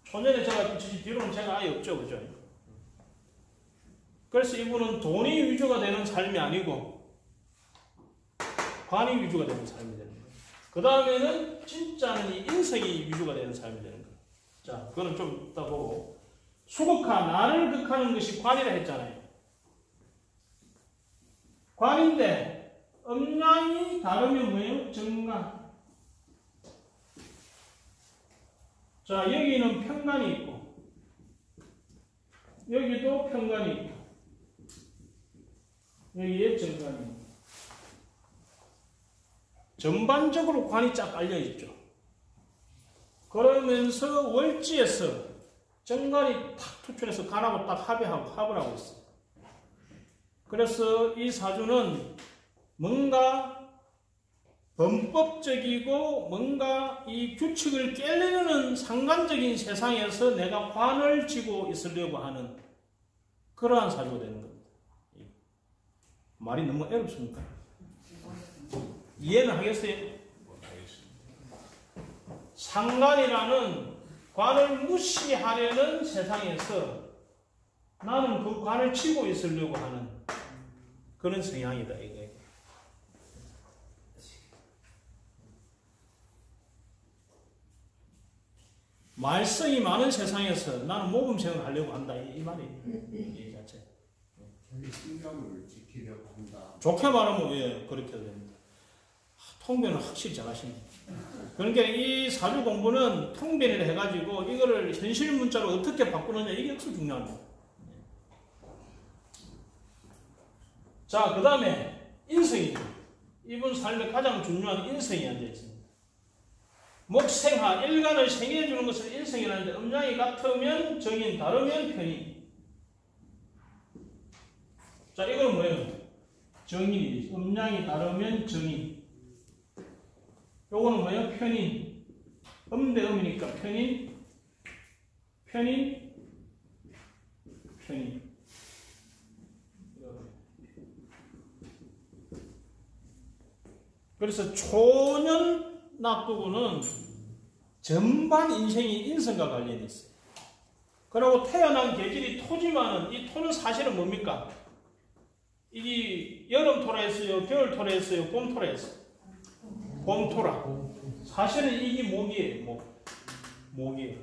A: 초년에 제가 붙이지 뒤로는 제가 아예 없죠. 그죠? 그래서 이분은 돈이 위주가 되는 삶이 아니고 관이 위주가 되는 삶이 되는 거예요. 그 다음에는 진짜는 이 인성이 위주가 되는 삶이 되는 거예요. 자, 그거는 좀 이따 보고. 수극하, 나를 극하는 것이 관이라 했잖아요. 관인데 음양이 다르면 뭐예요? 정관. 자, 여기는 편관이 있고 여기도 편관이 있고 여기에 정관이 있고 전반적으로 관이 쫙 깔려있죠. 그러면서 월지에서 정관이 탁 투출해서 간하고 딱 합을 하고 있어요. 그래서 이 사주는 뭔가 범법적이고 뭔가 이 규칙을 깨려는 상관적인 세상에서 내가 관을 쥐고 있으려고 하는 그러한 사주가 되는 겁니다. 말이 너무 어렵습니까? 이해는 하겠어요? 상관이라는 관을 무시하려는 세상에서 나는 그 관을 치고 있으려고 하는 그런 성향이다 이거예요. 말썽이 많은 세상에서 나는 모범생을 하려고 한다 이 말이에요. 이 자체.
D: 자기 신감을 지키려고 한다.
A: 좋게 말하면 왜 그렇게 됩니다. 통변은 확실히 잘하십니다. 그러니까 이 사주 공부는 통변을 해가지고 이거를 현실 문자로 어떻게 바꾸느냐 이게 역시 중요합니다. 자, 그 다음에 인성이죠. 이분 삶에 가장 중요한 인성이 앉아있습니다. 목생하, 일간을 생해주는 것을 인성이라는데 음양이 같으면 정인, 다르면 편인. 자, 이거는 뭐예요? 정인이지. 음양이 다르면 정인. 요거는 뭐예요? 편인. 대 음이니까 편인, 편인, 편인. 그래서 초년 납두구는 전반 인생이 인성과 관련이 있어요. 그리고 태어난 계절이 토지만은 이 토는 사실은 뭡니까? 이게 여름 토라했어요, 겨울 토라했어요, 봄 토라했어요. 봄 토라. 사실은 이게 목이에요. 목이에요.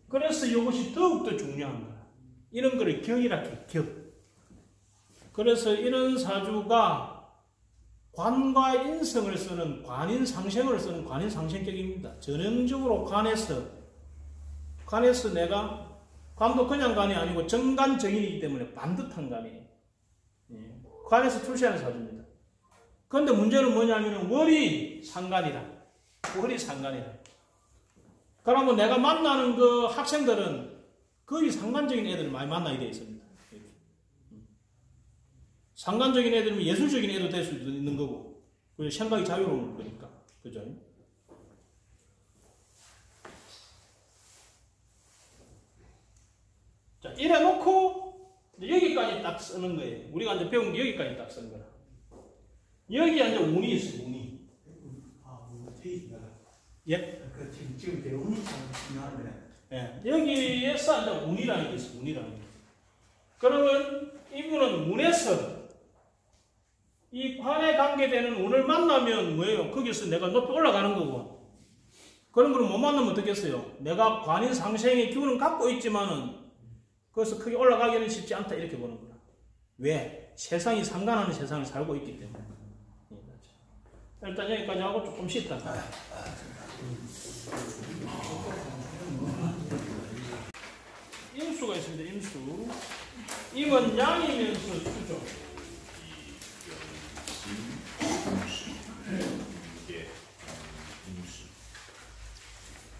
A: 그래서 이것이 더욱더 중요한 거야. 이런 거를 격이라고 격. 그래서 이런 사주가 관과 인성을 쓰는 관인상생을 쓰는 관인상생격입니다. 전형적으로 관에서 내가 관도 그냥 관이 아니고 정관정인이기 때문에 반듯한 관이에요. 관에서 출시하는 사주입니다. 그런데 문제는 뭐냐면 월이 상관이라. 그러면 내가 만나는 그 학생들은 거의 상관적인 애들을 많이 만나게 되어 있습니다. 상관적인 애들이면 예술적인 애도 될 수도 있는 거고, 그리고 생각이 자유로운 거니까. 그죠? 자, 이래 놓고, 여기까지 딱 쓰는 거예요. 우리가 이제 배운 게 여기까지 딱 쓰는 거라. 여기에 이제 운이 있어요, 운이. 예?
D: 지금 배운이 참 중요하네.
A: 예. 여기에서 이제 운이라는 게 있어요, 운이라는 게. 그러면 이분은 운에서 이 관에 관계되는 운을 만나면 뭐예요? 거기서 내가 높이 올라가는 거고. 그런 걸 못 만나면 어떻겠어요? 내가 관인 상생의 기운은 갖고 있지만은 거기서 크게 올라가기는 쉽지 않다 이렇게 보는 거야. 왜? 세상이 상관하는 세상을 살고 있기 때문에. 일단 여기까지 하고 조금 쉬다. 임수가 있습니다. 임수. 임은 양이면서 수죠.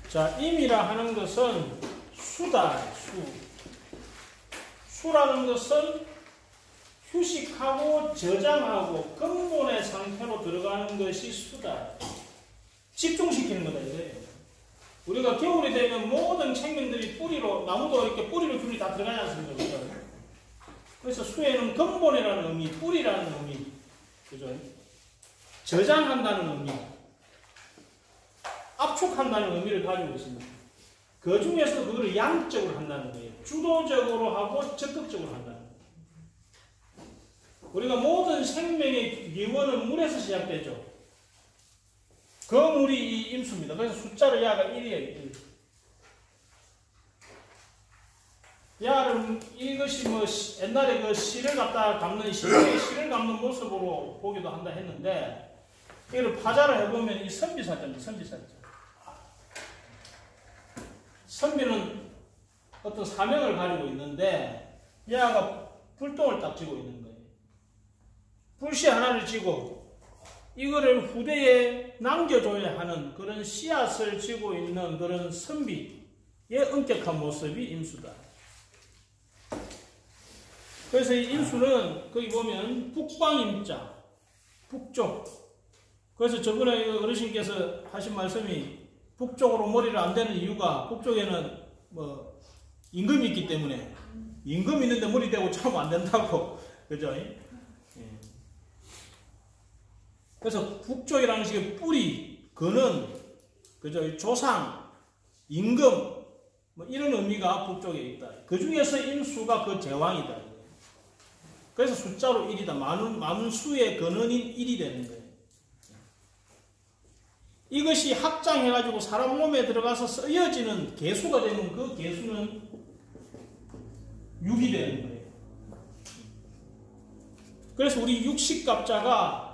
A: 자, 임이라 하는 것은 수다. 수라는 것은 휴식하고 저장하고 근본의 상태로 들어가는 것이 수다. 집중시키는 거다 이거예요. 우리가 겨울이 되면 모든 생명들이 뿌리로, 나무도 이렇게 뿌리로 줄이 다 들어가지 않습니까? 그래서 수에는 근본이라는 의미, 뿌리라는 의미, 그죠? 저장한다는 의미, 압축한다는 의미를 가지고 있습니다. 그 중에서 그거를 양적으로 한다는 거예요. 주도적으로 하고 적극적으로 한다는 거예요. 우리가 모든 생명의 기원은 물에서 시작되죠. 그 물이 이 임수입니다. 그래서 숫자로 야가 1이에요. 1. 야를 이것이 뭐 옛날에 그 실을 갖다 감는 실을 감는 모습으로 보기도 한다 했는데 이걸 파자를 해보면 이 선비사자입니다. 선비는 어떤 사명을 가지고 있는데 야가 불똥을 딱 쥐고 있는 거예요. 불씨 하나를 쥐고 이거를 후대에 남겨줘야 하는 그런 씨앗을 쥐고 있는 그런 선비의 엄격한 모습이 임수다. 그래서 이 임수는 거기 보면 북방임자, 북쪽. 그래서 저번에 어르신께서 하신 말씀이 북쪽으로 머리를 안 대는 이유가 북쪽에는 뭐 임금이 있기 때문에 임금 있는데 머리 대고 자면 안 된다고. 그죠? 그래서 북쪽이라는 식의 뿌리, 근원, 그죠? 조상, 임금, 뭐 이런 의미가 북쪽에 있다. 그 중에서 임수가 그 제왕이다. 그래서 숫자로 1이다. 많은 수의 근원인 1이 되는 거예요. 이것이 확장해가지고 사람 몸에 들어가서 쓰여지는 개수가 되면 그 개수는 6이 되는 거예요. 그래서 우리 육식갑자가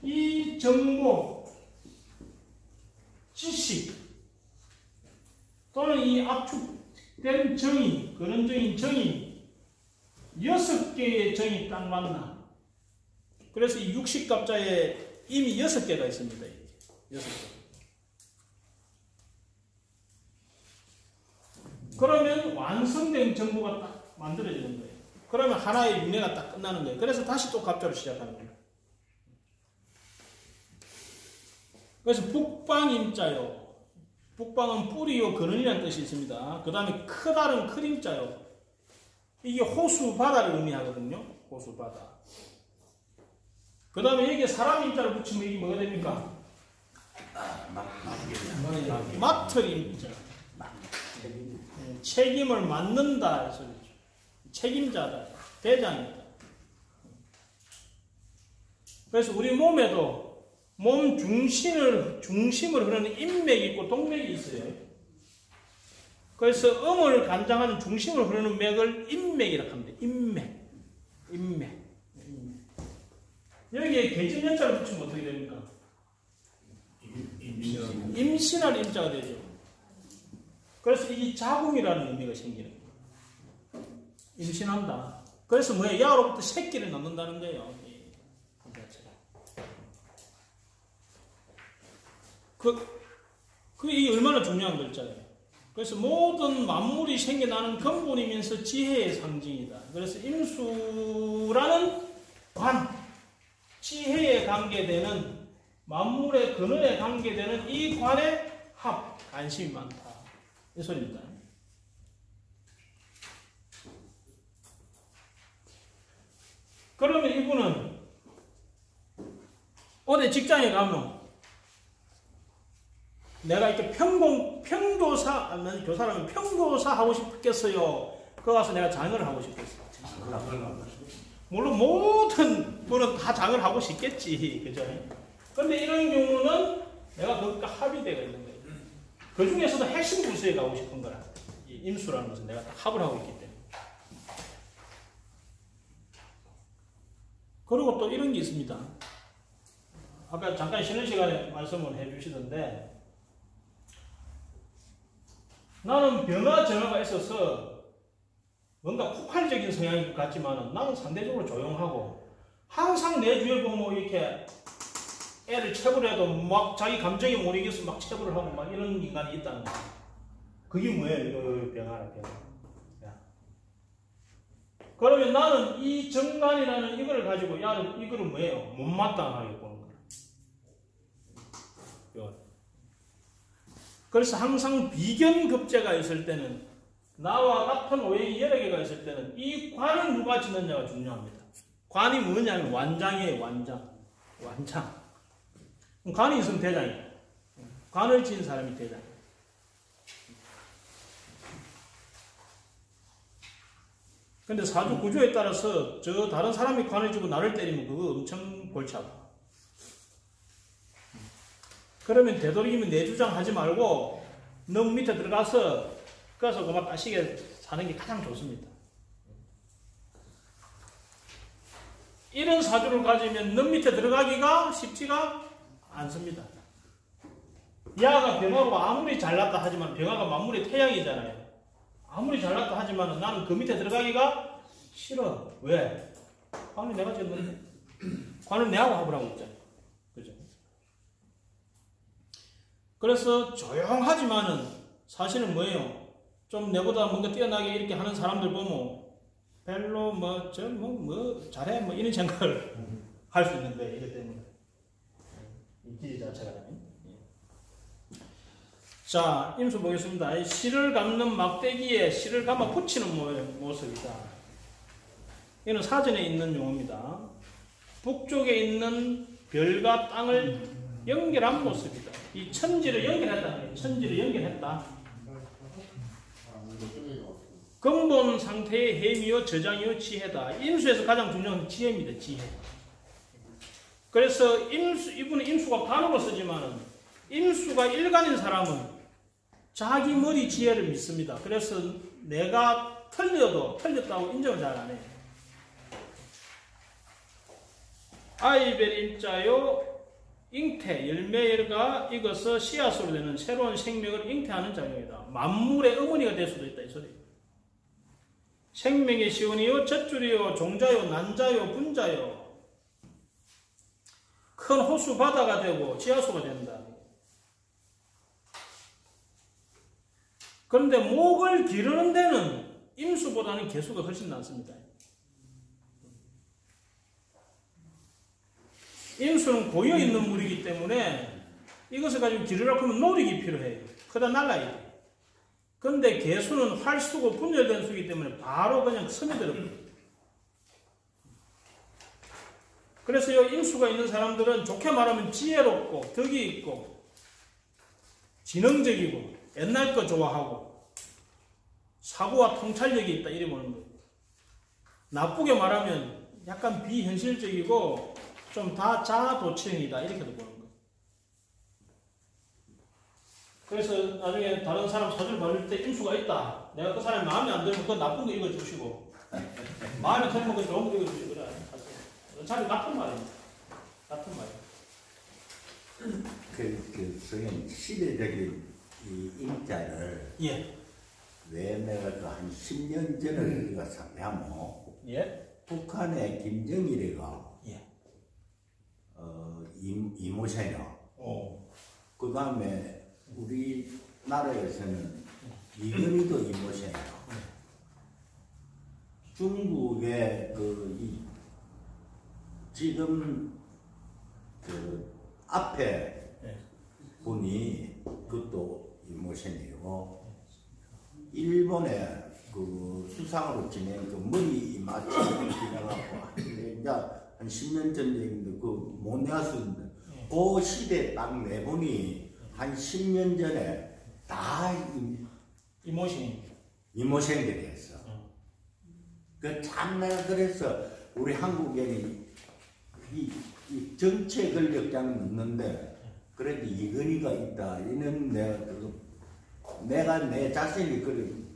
A: 이 정보, 지식 또는 이 압축된 정의, 근원적인 정의 6개의 정이 딱 만나. 그래서 이 육식갑자에 이미 6개가 있습니다. 6개. 그러면 완성된 정보가 딱 만들어지는 거예요. 그러면 하나의 윤회가 딱 끝나는 거예요. 그래서 다시 또 갑자로 시작하는 거예요. 그래서 북방임자요. 북방은 뿌리요 근원이라는 뜻이 있습니다. 그 다음에 크다는 크림자요. 이게 호수 바다를 의미하거든요. 호수 바다. 그 다음에 여기에 사람 임자를 붙이면 이게 뭐가 됩니까? 맡을임자. 책임을 맡는다. 책임자다. 대장입니다. 그래서 우리 몸에도 몸 중심을 흐르는 인맥이 있고 동맥이 있어요. 그래서 음을 관장하는 중심을 흐르는 맥을 인맥이라고 합니다. 인맥. 여기에 계집연자를 붙이면 어떻게 됩니까? 임신할 임자가 되죠. 그래서 이 자궁이라는 의미가 생기는 거예요. 임신한다. 그래서 뭐예요? 야로부터 새끼를 낳는다는 거예요. 이게 얼마나 중요한 글자예요. 그래서 모든 만물이 생겨나는 근본이면서 지혜의 상징이다. 그래서 임수라는 지혜에 관계되는 만물의 근원에 관계되는 이 관에 관심이 많다. 이 소리입니다. 그러면 이분은 어디 직장에 가면 내가 이렇게 평교사 하고 싶겠어요. 거기 가서 내가 장을 하고 싶겠어요. 물론 모든 분은 다 장을 하고 싶겠지. 그죠? 근데 이런 경우는 내가 그것과 합의되어 있는 거예요. 그 중에서도 핵심 부서에 가고 싶은 거라. 이 임수라는 것은 내가 딱 합을 하고 있기 때문에. 그리고 또 이런 게 있습니다. 아까 잠깐 쉬는 시간에 말씀을 해주시던데, 나는 변화 전화가 있어서 뭔가 폭발적인 성향인 것 같지만 나는 상대적으로 조용하고 항상 내 주위에 보면 이렇게 애를 체불 해도 막 자기 감정에 못 이겨서 막 체불을 하고 막 이런 인간이 있다는 거예요. 그게 뭐예요? 변화라. 그러면 나는 이 정관이라는 이걸 가지고 이거를 뭐예요? 못마땅하게 보는 거예요. 그래서 항상 비견급제가 있을 때는 나와 같은 오행이 여러 개가 있을 때는 이 관을 누가 짓느냐가 중요합니다. 관이 뭐냐면 완장이에요. 완장. 관이 있으면 대장이에요. 관을 지은 사람이 대장이에요. 근데 사주 구조에 따라서 저 다른 사람이 관을 지고 나를 때리면 그거 엄청 골치 아파. 그러면 되도록이면 내 주장 하지 말고 너무 밑에 들어가서 그만 따시게 사는 게 가장 좋습니다. 이런 사주를 가지면 너무 밑에 들어가기가 쉽지가 않습니다. 야가 병화로 아무리 잘났다 하지만 병화가 만물의 태양이잖아요. 아무리 잘났다 하지만 나는 그 밑에 들어가기가 싫어. 왜? 관을 내가 지었는데. 관을 내하고 합을 하고 있잖아요. 그죠? 그래서 조용하지만은 사실은 뭐예요? 좀 내보다 뭔가 뛰어나게 이렇게 하는 사람들 보면 별로 잘해 이런 생각을 할 수 있는데 이것 때문에 이 기지 자체가. 자, 임수 보겠습니다. 실을 감는 막대기에 실을 감아 붙이는 모습이다. 이는 사전에 있는 용어입니다. 북쪽에 있는 별과 땅을 연결한 모습이다. 이 천지를 연결했다는 거예요. 천지를 연결했다. 근본 상태의 해미요 저장이요 지혜다. 임수에서 가장 중요한 건 지혜입니다. 지혜. 그래서 이분은 임수가 간으로 쓰지만은 임수가 일간인 사람은 자기 머리 지혜를 믿습니다. 그래서 내가 틀렸다고 인정을 잘 안 해요. 아이벨 임자요 잉태, 열매가 익어서 씨앗으로 되는 새로운 생명을 잉태하는 작용이다. 만물의 어머니가 될 수도 있다. 이 소리예요. 생명의 시온이요, 젖줄이요, 종자요, 난자요, 분자요. 큰 호수 바다가 되고 지하수가 된다. 그런데 목을 기르는 데는 임수보다는 개수가 훨씬 낫습니다. 임수는 고여있는 물이기 때문에 이것을 가지고 기르려고 하면 노력이 필요해요. 크다 날라야 돼요. 그런데 개수는 활수고 분열된 수이기 때문에 바로 그냥 스며들어요. 그래서 이 임수가 있는 사람들은 좋게 말하면 지혜롭고 덕이 있고 지능적이고 옛날 거 좋아하고 사고와 통찰력이 있다 이래 보는 거예요. 나쁘게 말하면 약간 비현실적이고 좀 다 자아도취형이다 이렇게도 보는 거예요. 그래서 나중에 다른 사람 사주를 받을 때 임수가 있다. 내가 그 사람이 마음에 안 들면 그 나쁜 거 읽어주시고 마음에 들면 그 좋은 거 읽어주시고 그래. 어차피 같은 말입니다. 같은 말이에요.
F: 선생님 시대적인 이 임자를
A: 예.
F: 왜 내가 한 10년 전에 우리가 상의하면
A: 예.
F: 북한의 김정일이가
A: 예.
F: 이모세요. 그 다음에 우리나라에서는 이건희도 이모세요. 중국의 지금 앞에 분이 그것도 이모션이고 일본의 수상으로 지낸 머리 맞춤을 지나가고 이제 한 10년 전 얘기인데 모네아스인데 그 시대 딱 네 분이 한 10년 전에 다 이모션들이 했어. 참나 그래서 우리 한국에는 이 정체 권력자는 없는데 그래도 이건희가 있다. 이는 내가 내 자신이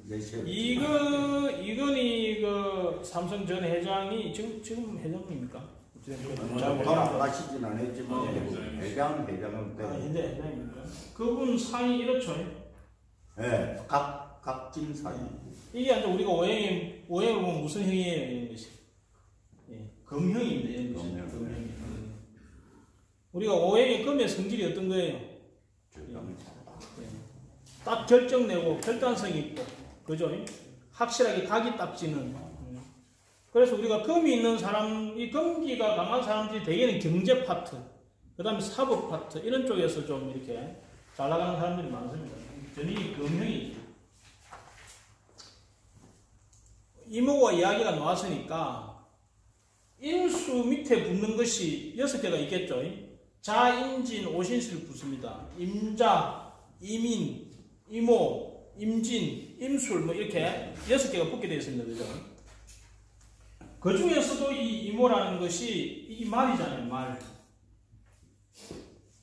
F: 내세워.
A: 이건희 삼성 전 회장이 지금 회장입니까?
F: 돌아가시진 않았지만 회장은
A: 현재 회장입니까? 그분 사이 이렇죠.
F: 네, 각진 사이.
A: 이게 이제 우리가 오행을 보면 무슨 형이에요 이런 것이. 예, 금형입니다. 이런 것이. 금형이. 우리가 오행의 금의 성질이 어떤 거예요? 딱 결정 내고 결단성이 있고, 그죠? 확실하게 각이 딱 지는. 그래서 우리가 금이 있는 사람, 이 금기가 강한 사람들이 대개는 경제 파트, 그 다음에 사법 파트, 이런 쪽에서 좀 이렇게 잘 나가는 사람들이 많습니다. 전이 금형이죠. 이모가 이야기가 나왔으니까, 임수 밑에 붙는 것이 6개가 있겠죠? 자, 임진, 오신수를 붙습니다. 임자, 이민, 이모, 임진, 임술 뭐 이렇게 6개가 붙게 되어 있습니다. 그죠? 그 중에서도 이 이모라는 것이 이 말이잖아요.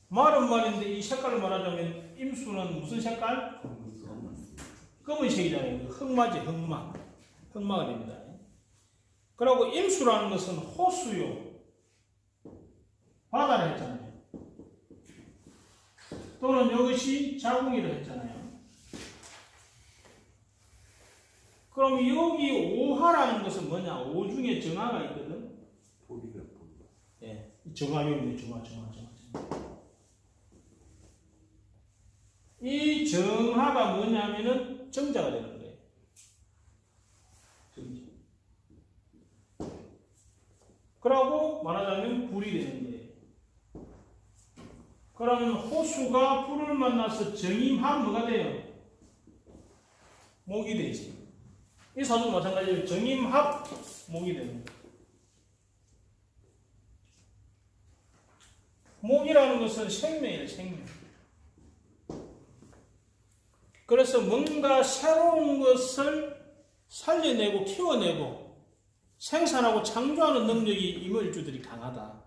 A: 말은 말인데 이 색깔을 말하자면 임수는 무슨 색깔? 검은색이잖아요. 흑마지, 흑마가 됩니다. 그리고 임수라는 것은 호수요. 바다를 했잖아요. 또는 이것이 자궁이라 했잖아요. 그럼 여기 오하라는 것은 뭐냐? 오 중에 정하가 있거든. 예, 정하용입니다. 정하. 이 정하가 뭐냐면은 정자가 되는 거예요. 정자. 그러고 말하자면 불이 되는 거예요. 그러면 호수가 불을 만나서 정임합 뭐가 돼요? 목이 되지. 이 사주도 마찬가지로 정임합 목이 되는 거예요. 목이라는 것은 생명이에요. 생명. 그래서 뭔가 새로운 것을 살려내고 키워내고 생산하고 창조하는 능력이 이모일주들이 강하다.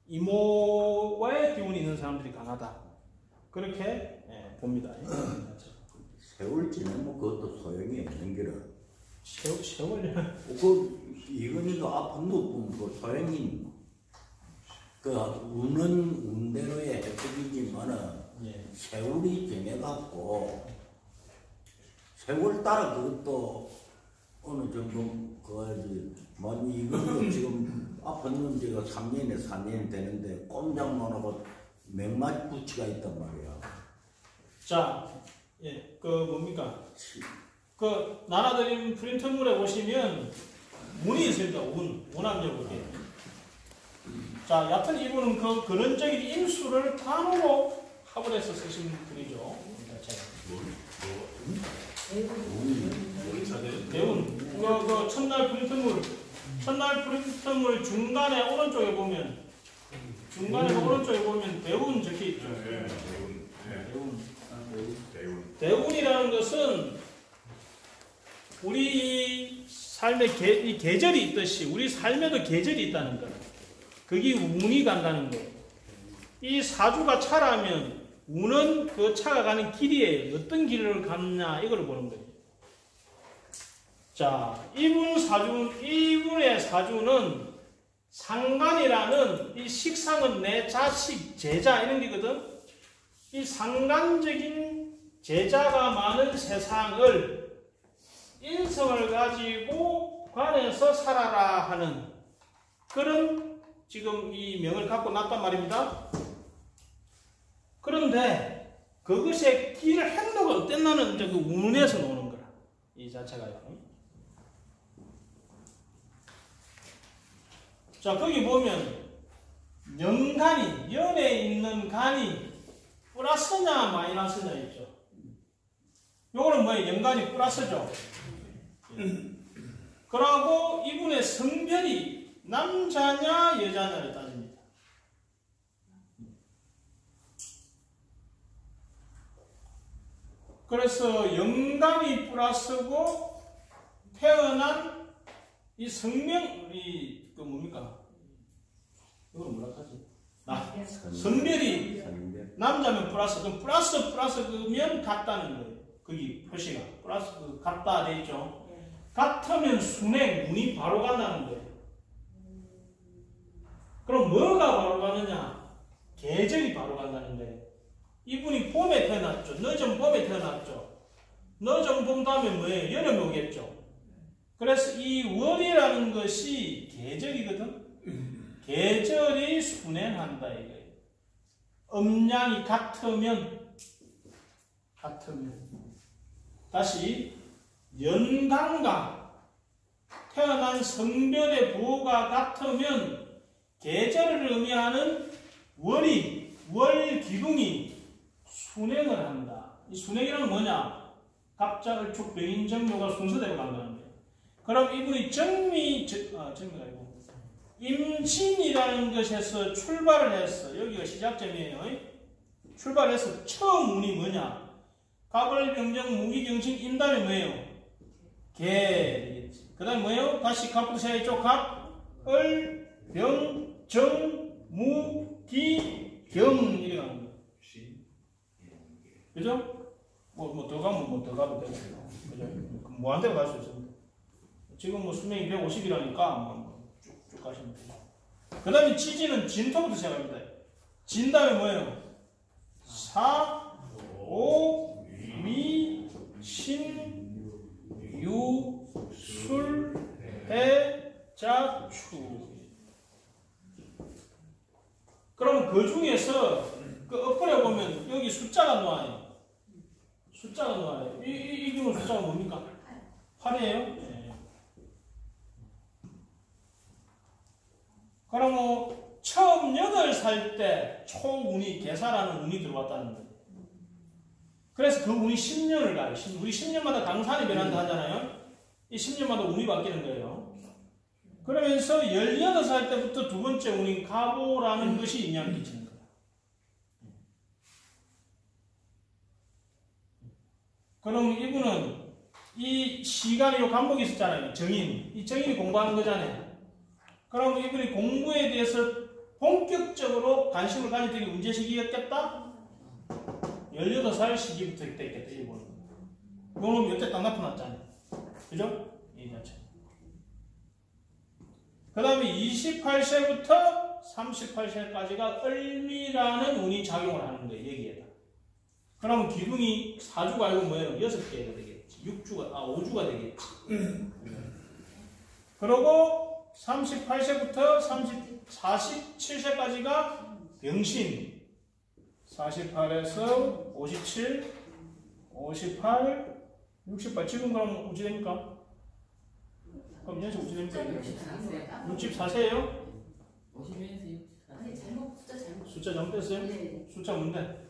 A: 이모와의 기운이 있는 사람들이 강하다. 그렇게 봅니다.
F: 세월 지나면 그것도 소용이 없는 게라.
A: 세월?
F: 이건희가 아픈 거 보면 그 소용이 우는 운대로의 혜택이지만은 세월이 지내갖고 세월 따라 그것도 어느 정도 이거 지금 아픈 문제가 3년에 4년 되는데 꼼짝만 하고 맥맞 부치가 있단 말이야.
A: 자, 뭡니까? 나라드림 프린터물에 보시면 운이 있습니다. 운암적으로. 자, 얕은 이분은 근원적인 임수를 단어로 합을해서 쓰신 분이죠. 대운. 첫날 프린터물 중간에 오른쪽에 보면 대운 적혀 있죠. 대운이라는 것은 우리 삶의 이 계절이 있듯이 우리 삶에도 계절이 있다는 거예요. 그게 운이 간다는 거예요. 이 사주가 차라면 운은 그 차가 가는 길이에요. 어떤 길을 갔냐 이걸 보는 거예요. 자, 이분의 사주는 상간이라는 이 식상은 내 자식, 제자 이런 게거든. 이 상간적인 제자가 많은 세상을 인성을 가지고 관해서 살아라 하는 그런 지금 이 명을 갖고 났단 말입니다. 그런데 그것의 길 행로가 어땠나는 이제 그 운에서 노는 거라. 이 자체가요. 자, 거기 보면 연간이, 연에 있는 간이 플러스냐 마이너스냐 있죠. 요거는 뭐예요? 연간이 플러스죠. 그러고 이분의 성별이 남자냐 여자냐를 따집니다. 그래서 연간이 플러스고 태어난 이 성명이 그 뭡니까? 이걸 뭐라 하지? 성별이 남자면 플러스, 그럼 플러스 그면 같다는 거예요. 거기 표시가 플러스 그 같다 돼 있죠. 같으면 순행 운이 바로 간다는 거예요. 그럼 뭐가 바로 가느냐? 계절이 바로 간다는 거예요. 이분이 봄에 태어났죠. 늦은 봄에 태어났죠. 늦은 봄 다음에 뭐예요? 여름이 오겠죠. 그래서 이 월이라는 것이 계절이거든. 계절이 순행한다 이거예요. 음양이 같으면 다시 연간과 태어난 성별의 부호가 같으면 계절을 의미하는 월 기둥이 순행을 한다. 이 순행이란 뭐냐? 갑자, 을축, 병인, 정묘가 순서대로 간다는 거예요. 그럼 이분이 정미가 아니고 임신이라는 것에서 출발을 했어. 여기가 시작점이에요. 출발해서 처음 운이 뭐냐? 갑을, 병정, 무기경신, 임달이 뭐예요? 개. 그 다음에 뭐예요? 다시 갑부터 시작했죠? 갑, 을, 병, 정, 무, 기, 경 이렇게 가는 거예요. 그죠? 뭐 더 가면 뭐 더 가도 되고. 그죠? 뭐 한 대로 갈 수 있습니다. 지금 뭐 수명이 150이라니까 쭉 가시면 돼요. 그 다음에 지지는 진토부터 시작합니다. 진 다음에 뭐예요? 사, 오, 미, 신, 유, 술, 해, 자, 추. 그럼 그 중에서 그 엎어려 보면 여기 숫자가 나와요. 숫자가 나와요. 이 경우 숫자가 뭡니까? 8이에요. 네. 그럼 뭐 처음 8살 때 초운이 계사라는 운이 들어왔다는 거예요. 그래서 그 운이 10년을 가요. 우리 10년마다 강산이 변한다 하잖아요. 이 10년마다 운이 바뀌는 거예요. 그러면서 18살 때부터 두 번째 운인 가보라는 것이 영향을 끼치는 거예요. 그럼 이분은 이 시간이 요 간목이 있었잖아요. 정인. 이 정인이 공부하는 거잖아요. 그럼 이분이 공부에 대해서 본격적으로 관심을 가질 때 언제 시기였겠다? 18살 시기부터 있겠다. 이거는. 이거는 몇 대 딱 나타났잖아요. 그죠? 이 자체. 그 다음에 28세부터 38세까지가 을미라는 운이 작용을 하는 거예요. 여기에다. 그러면 기둥이 4주가 아니고 뭐예요? 6개가 되겠지. 5주가 되겠지. 그리고 38세부터 47세까지가 병신. 48에서 57, 58, 68. 지금 그럼 어찌 됩니까? 그럼 연세 어찌 됩니까? 64세예요?
C: 50년에서
B: 아니
A: 숫자 잘못됐어요?
B: 네.
A: 숫자 뭔데?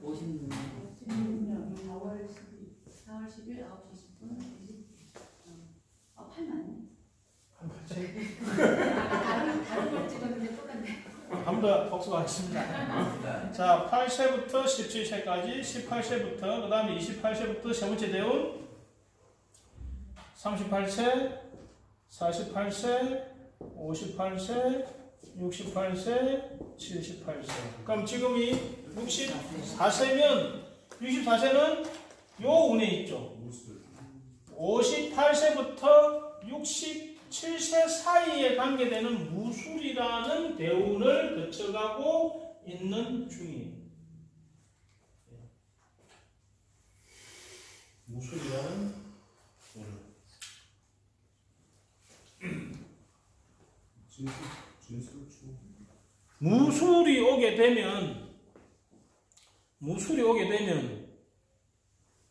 C: 50년.
B: 4월 10일 9시 10분 8 맞네. 다른 걸 찍었는데 똑같네.
A: 한 번 더 복습하겠습니다. 자, 8세부터 17세까지, 18세부터, 그 다음에 28세부터 세 번째 대운 38세, 48세, 58세, 68세, 78세. 그럼 지금이 64세면 64세는 요 운에 있죠. 58세부터 67세 사이에 관계되는 무술이라는 대운을 거쳐가고 있는 중이에요. 무술이라는 운을. 무술이 오게 되면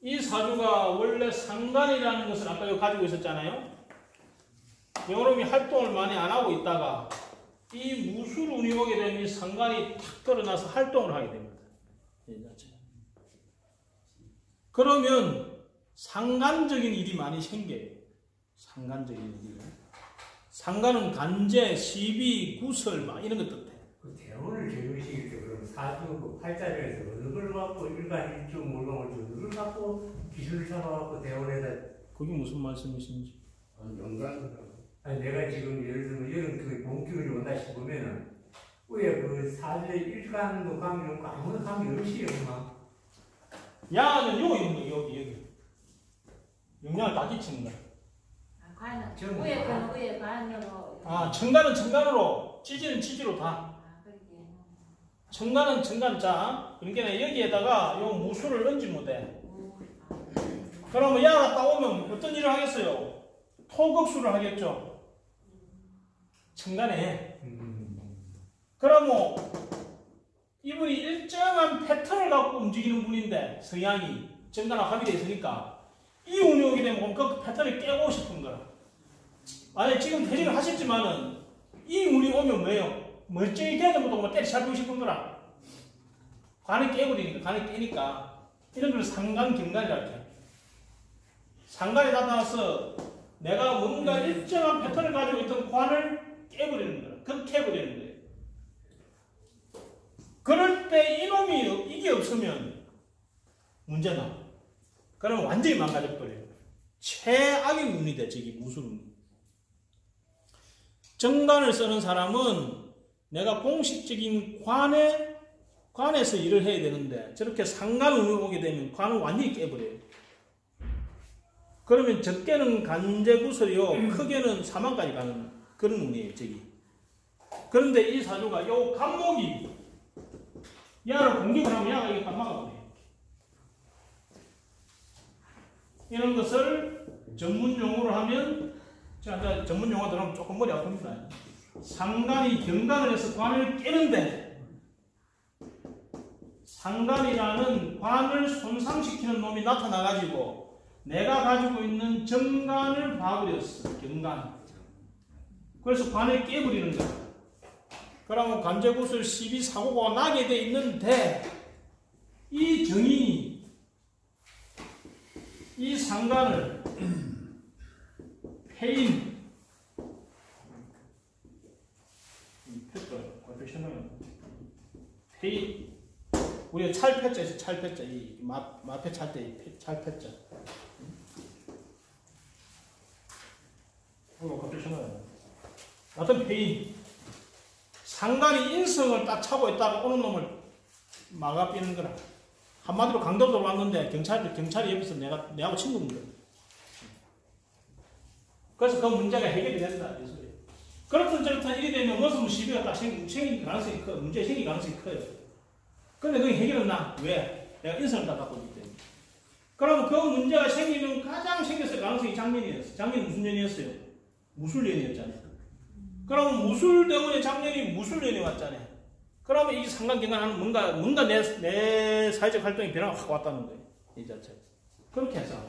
A: 이 사주가 원래 상간이라는 것을 아까 여기 가지고 있었잖아요. 여러분이 활동을 많이 안 하고 있다가 이 무술운이 오게 되면 이 상간이 탁 드러나서 활동을 하게 됩니다. 그러면 상간적인 일이 많이 생겨요. 상간적인 일이. 상간은 간제, 시비, 구설 막 이런 것 뜻해.
G: 그 대원을 제외시킬 때 그럼 사주 그 팔자리에서 어느 걸 갖고 일간 일주 물론 어느 걸 갖고 기술을 잡아갖고 대원에다.
A: 그게 무슨 말씀이신지.
G: 아니 내가 지금 예를 들면 이런 그 본격이 온다 싶으면은 왜 그 사주에 일간도 감이 없고 아무나 감이 없이 막.
A: 야는 여기 있는 거 여기. 영향을 다 끼치는 거야.
B: 과연 위에 건 위에 과연으로.
A: 청간은 청간으로, 지지는 지지로 다. 청간은 청간자. 그러니까 여기에다가 요 무술을 얹으면 돼. 그러면 야가 딱 오면 어떤 일을 하겠어요? 토극수를 하겠죠. 청간에. 그러면 이분이 일정한 패턴을 갖고 움직이는 분인데 성향이 정간하고 합의되어 있으니까 이 운이 오게 되면 그 패턴을 깨고 싶은 거라. 아니 지금 퇴직을 하셨지만은 이 운이 오면 뭐예요? 멀쩡히 되는 것도 뭐 때려잡고 싶은 거라. 관을 깨버리니까, 관을 깨니까 이런 걸 상간, 경간이라고 해. 상간이 나타나서 내가 뭔가 일정한 패턴을 가지고 있던 관을 깨버리는 거라. 극해버리는 거예요. 그럴 때 이놈이 이게 없으면 문제나. 그러면 완전히 망가져버려요. 최악의 운이 돼, 저기 무술운. 정관을 쓰는 사람은 내가 공식적인 관에서 일을 해야 되는데 저렇게 상관운이 오게 되면 관을 완전히 깨버려요. 그러면 적게는 간제구설이요, 크게는 사망까지 가는 그런 운이에요, 저기. 그런데 이 사주가 요 간목이 야를 공격을 하면 야가 이게 깜막아버려요. 이런 것을 전문 용어로 하면, 자, 전문 용어 들어가면 조금 머리 아픕니다. 상간이 경간을 해서 관을 깨는데, 상간이라는 관을 손상시키는 놈이 나타나가지고, 내가 가지고 있는 정간을 봐버렸어, 경간. 그래서 관을 깨버리는 거야. 그러면 간제구슬 시비 사고가 나게 돼 있는데, 이 정인이 이 상간을 패인, 패인, 우리가 찰패자 있어, 찰패자, 이 마패 찰 때 찰패자. 어떤 패인, 상간이 인성을 딱 차고 있다가 오는 놈을 막아삐는 거라. 한마디로 강도로 왔는데 경찰이 옆에서 내하고 친구인 거야. 그래서 그 문제가 해결이 된다. 그렇든 저렇든 일이 되면 무슨 시비가 딱 생길 가능성이 커요. 문제 생길 가능성이 커요. 근데 그게 해결은 나. 왜? 내가 인성을 딱 갖고 있기 때문에. 그러면 그 문제가 생기면 가장 생겼을 가능성이 작년이었어요. 작년이 무슨 년이었어요? 무술년이었잖아요. 그러면 무술대원의 작년이 무술년이 왔잖아요. 그러면 이 상관경관하는 뭔가 내 사회적 활동에 변화가 확 왔다는 거예요. 이 자체가. 그렇게 해서.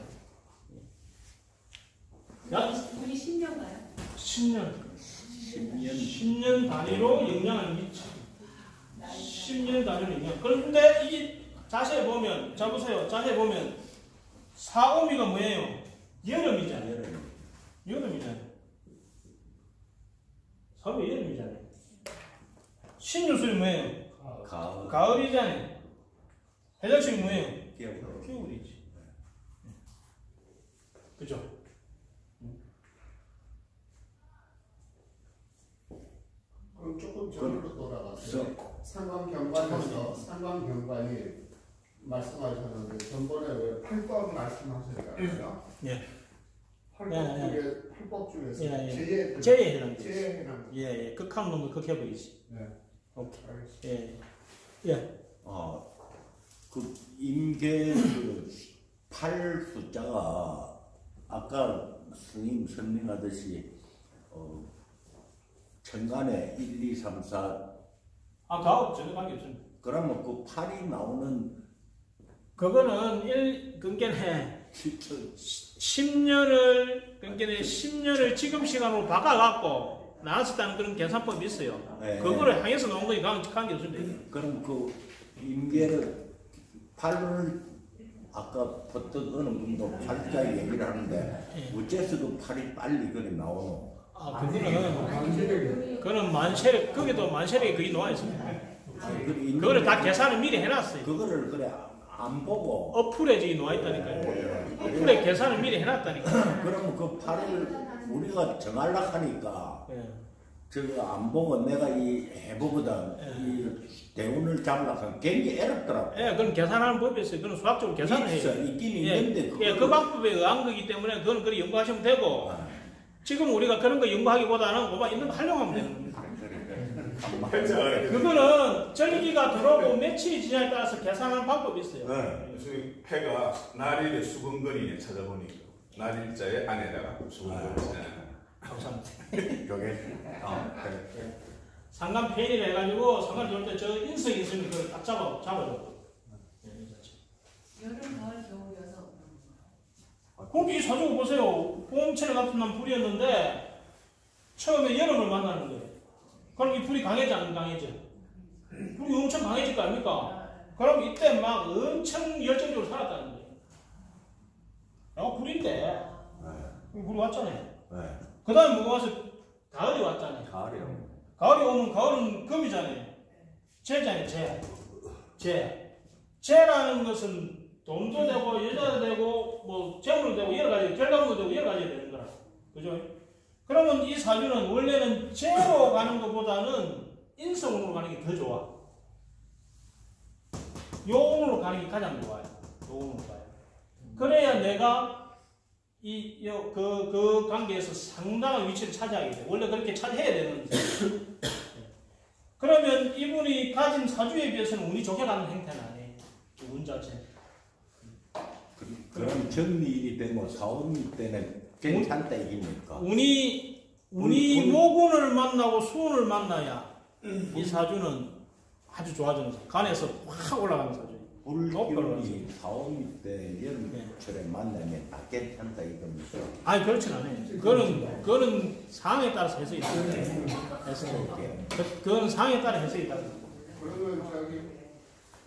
B: 우리 10년가요?
A: 10년 단위로 영향을 미쳐. 10년 단위로 영향. 그런데 이 자세히 보면, 자 보세요. 자세히 보면, 사오미가 뭐예요? 여름이잖아요. 여름이잖아요. 사오미 여름이잖아요. 신유술이 뭐예요? 가을이잖아요. 해장식이 뭐예요? 겨울이지. 그죠?
H: 저기로 돌아가서 상관경관에서 상관경관이 말씀하셨는데 전번에 왜 팔법 말씀하셨잖아요.
A: 예.
H: 팔법 중에서
A: 예.
H: 제에
A: 제에 해당.
H: 제에 해당.
A: 예. 극한 놈을 극해버리지.
H: 네.
A: 오케이.
H: 알겠습니다.
A: 예.
F: 그 임계 그8 숫자가 아까 스님 설명하듯이 천간에 1, 2, 3, 4
A: 가업 전혀 관계 없습니다.
F: 그러면 그 8이 나오는
A: 그거는 그러니까 10년을 지금 시간으로 바꿔갖고 나왔었다는 그런 계산법이 있어요.
F: 네.
A: 그거를 향해서 나온 거니 관계 없습니다.
F: 그럼 그 임계를 8을 아까 버튼 어느 정도 8자 얘기를 하는데 어째서도 8이 빨리 그래 나오노?
A: 그거는 만세력, 거기도 만세력이 거기 나와 있습니다. 그거를 다 계산을 미리 해놨어요.
F: 그거를 그래 안 보고
A: 어플에 저기 나와 있다니까요. 어플에 계산을 미리 해놨다니까요.
F: 그러면 그 8을 우리가 정하려고 하니까 저거 안 보고 내가 이 해보거든 이 대운을 잡으려고 하면 굉장히 어렵더라고.
A: 예, 그건 계산하는 법이 있어요. 그건 수학적으로 계산을 해요.
F: 있긴 있는데
A: 그 방법에 의한 거기 때문에 그건 그렇게 연구하시면 되고 지금 우리가 그런 거 연구하기보다는 그만 있는 거 활용하면 되는 겁니다. 그거는 절기가 들어오고 며칠이 지냐에 따라서 계산하는 방법이 있어요.
I: 해가 날일의 수근거리에 찾아보니까 날일자의 안에다가 수근거리.
A: 감사합니다.
F: 저게
A: 상간 페인이라 해가지고 상간 좋을 때 저 인성이 있으면 그걸 딱 잡아줘.
B: 여름, 가을, 겨울이어서
A: 그렇게 이 사주고 보세요. 봄철에 같은 날 불이었는데 처음에 여름을 만나는 거예요. 그럼 이 불이 강해져 안 강해져? 불이 엄청 강해질 거 아닙니까? 그럼 이때 막 엄청 열정적으로 살았다는 거예요. 불인데 불이 왔잖아요. 그 다음에 뭐가 와서 가을이 왔잖아요. 가을이 오면 가을은 금이잖아요. 재잖아요. 재라는 것은 돈도 되고 여자도 되고 뭐 재물도 되고 여러 가지 결과물도 되고 여러 가지 되는 거라. 그죠? 그러면 이 사주는 원래는 재로 가는 것보다는 인성으로 가는 게 더 좋아. 요운으로 가는 게 가장 좋아요. 요운으로 가요. 그래야 내가 그 관계에서 상당한 위치를 차지하게 돼. 원래 그렇게 차지해야 되는 거죠. 그러면 이분이 가진 사주에 비해서는 운이 좋게 가는 행태는 아니에요. 운 자체.
F: 그럼 정리일이 되고 사운이 때는 괜찮다 이깁니까?
A: 운이 모군을 만나고 수운을 만나야 이 사주는 아주 좋아지는 사주. 간에서 확 올라가는 사주.
F: 불기운이 사오미 때 여름철에 만나면 다 괜찮다 이겁니까?
A: 아니 그렇진 않아요. 그거는 상황에 따라서 해석이 있어요. 그거는 상황에 따라 해석이 있다.
H: 그러면 저기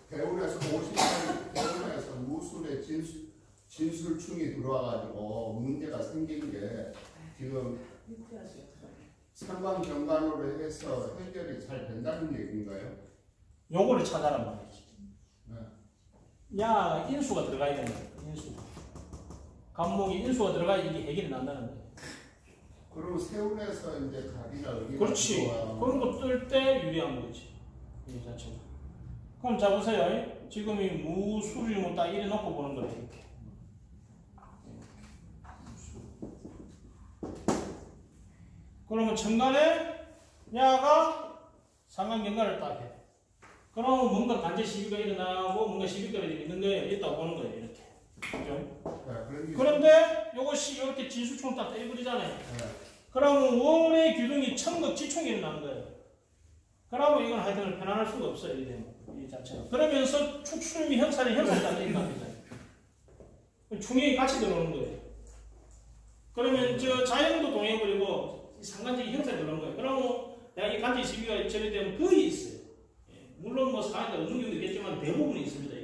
H: 대운에서 50년 대운에서 무술에 진술충이 들어와가지고 문제가 생긴 게 지금 상관경관으로 해서 해결이 잘 된다는 얘기인가요?
A: 요거를 찾아란 말이지. 야, 인수가 들어가야 된다. 인수. 간목이 인수가 들어가야 이게 해결이 난다는 거예요.
H: 그럼 세운에서 이제 가비나 의리가
A: 그렇지. 그런 거 뜰 때 유리한 거지. 이 자체가. 그럼 자 보세요. 지금이 무술이 뭐 딱 이래 놓고 보는 거예요. 이렇게. 그러면 천간에 야가 상관경관을 딱 해. 그러면 뭔가 관제 시비가 일어나고 뭔가 시비가 있는 거예요. 있다고 보는 거예요. 이렇게. 그죠? 그런데 요것이 이렇게 진수총 딱 떼버리잖아요. 그러면 월의 규등이 천극지총이 일어나는 거예요. 그러면 이건 하여튼 편안할 수가 없어요. 이 자체가. 그러면서 축수름이 형살이 딱 일어납니다. 중형이 같이 들어오는 거예요. 그러면 저 자연도 동해버리고 상관적인 형살이 들어오는 거예요. 그러면 내가 이 관제 시비가 처리되면 거의 있어요. 물론 뭐 사회가 없는 경우도 있겠지만 대부분 있습니다.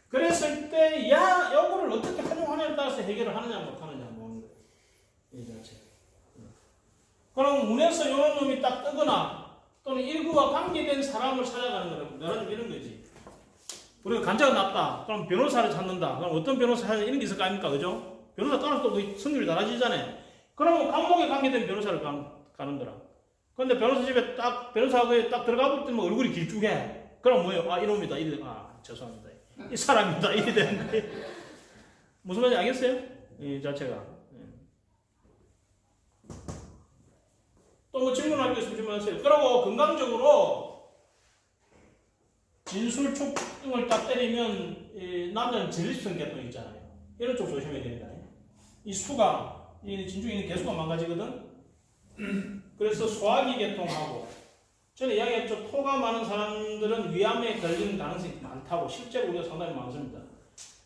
A: 그랬을 때 요거를 어떻게 활용하냐에 따라서 해결을 하느냐 못하느냐 보는 거예요. 이 자체. 그럼 운에서 이런 놈이 딱 뜨거나 또는 일구와 관계된 사람을 찾아가는 거라고 말하자면 이런 거지. 우리가 간자가 났다. 그럼 변호사를 찾는다. 그럼 어떤 변호사 찾는 이런 게 있을 거 아닙니까? 그죠? 변호사 따라 또 성률이 달라지잖아요. 그러면 간목에 관계된 변호사를 가는 거라. 근데 변호사 집에 변호사가 딱 들어가 볼 때면 얼굴이 길쭉해. 그럼 뭐예요? 아, 이놈이다. 죄송합니다. 이 사람이다. 이래 되는 거예요. 무슨 말인지 알겠어요? 이 자체가. 또 뭐 질문할 게 있으면 질문하세요. 그리고 건강적으로 진술 촉등을 딱 때리면 남자는 전립선 계통 있잖아요. 이런 쪽 조심해야 됩니다. 이 수가, 이 진중에 있는 개수가 망가지거든. 그래서 소화기 계통하고 저는 이야기했죠. 토가 많은 사람들은 위암에 걸리는 가능성이 많다고 실제로 우리가 상당히 많습니다.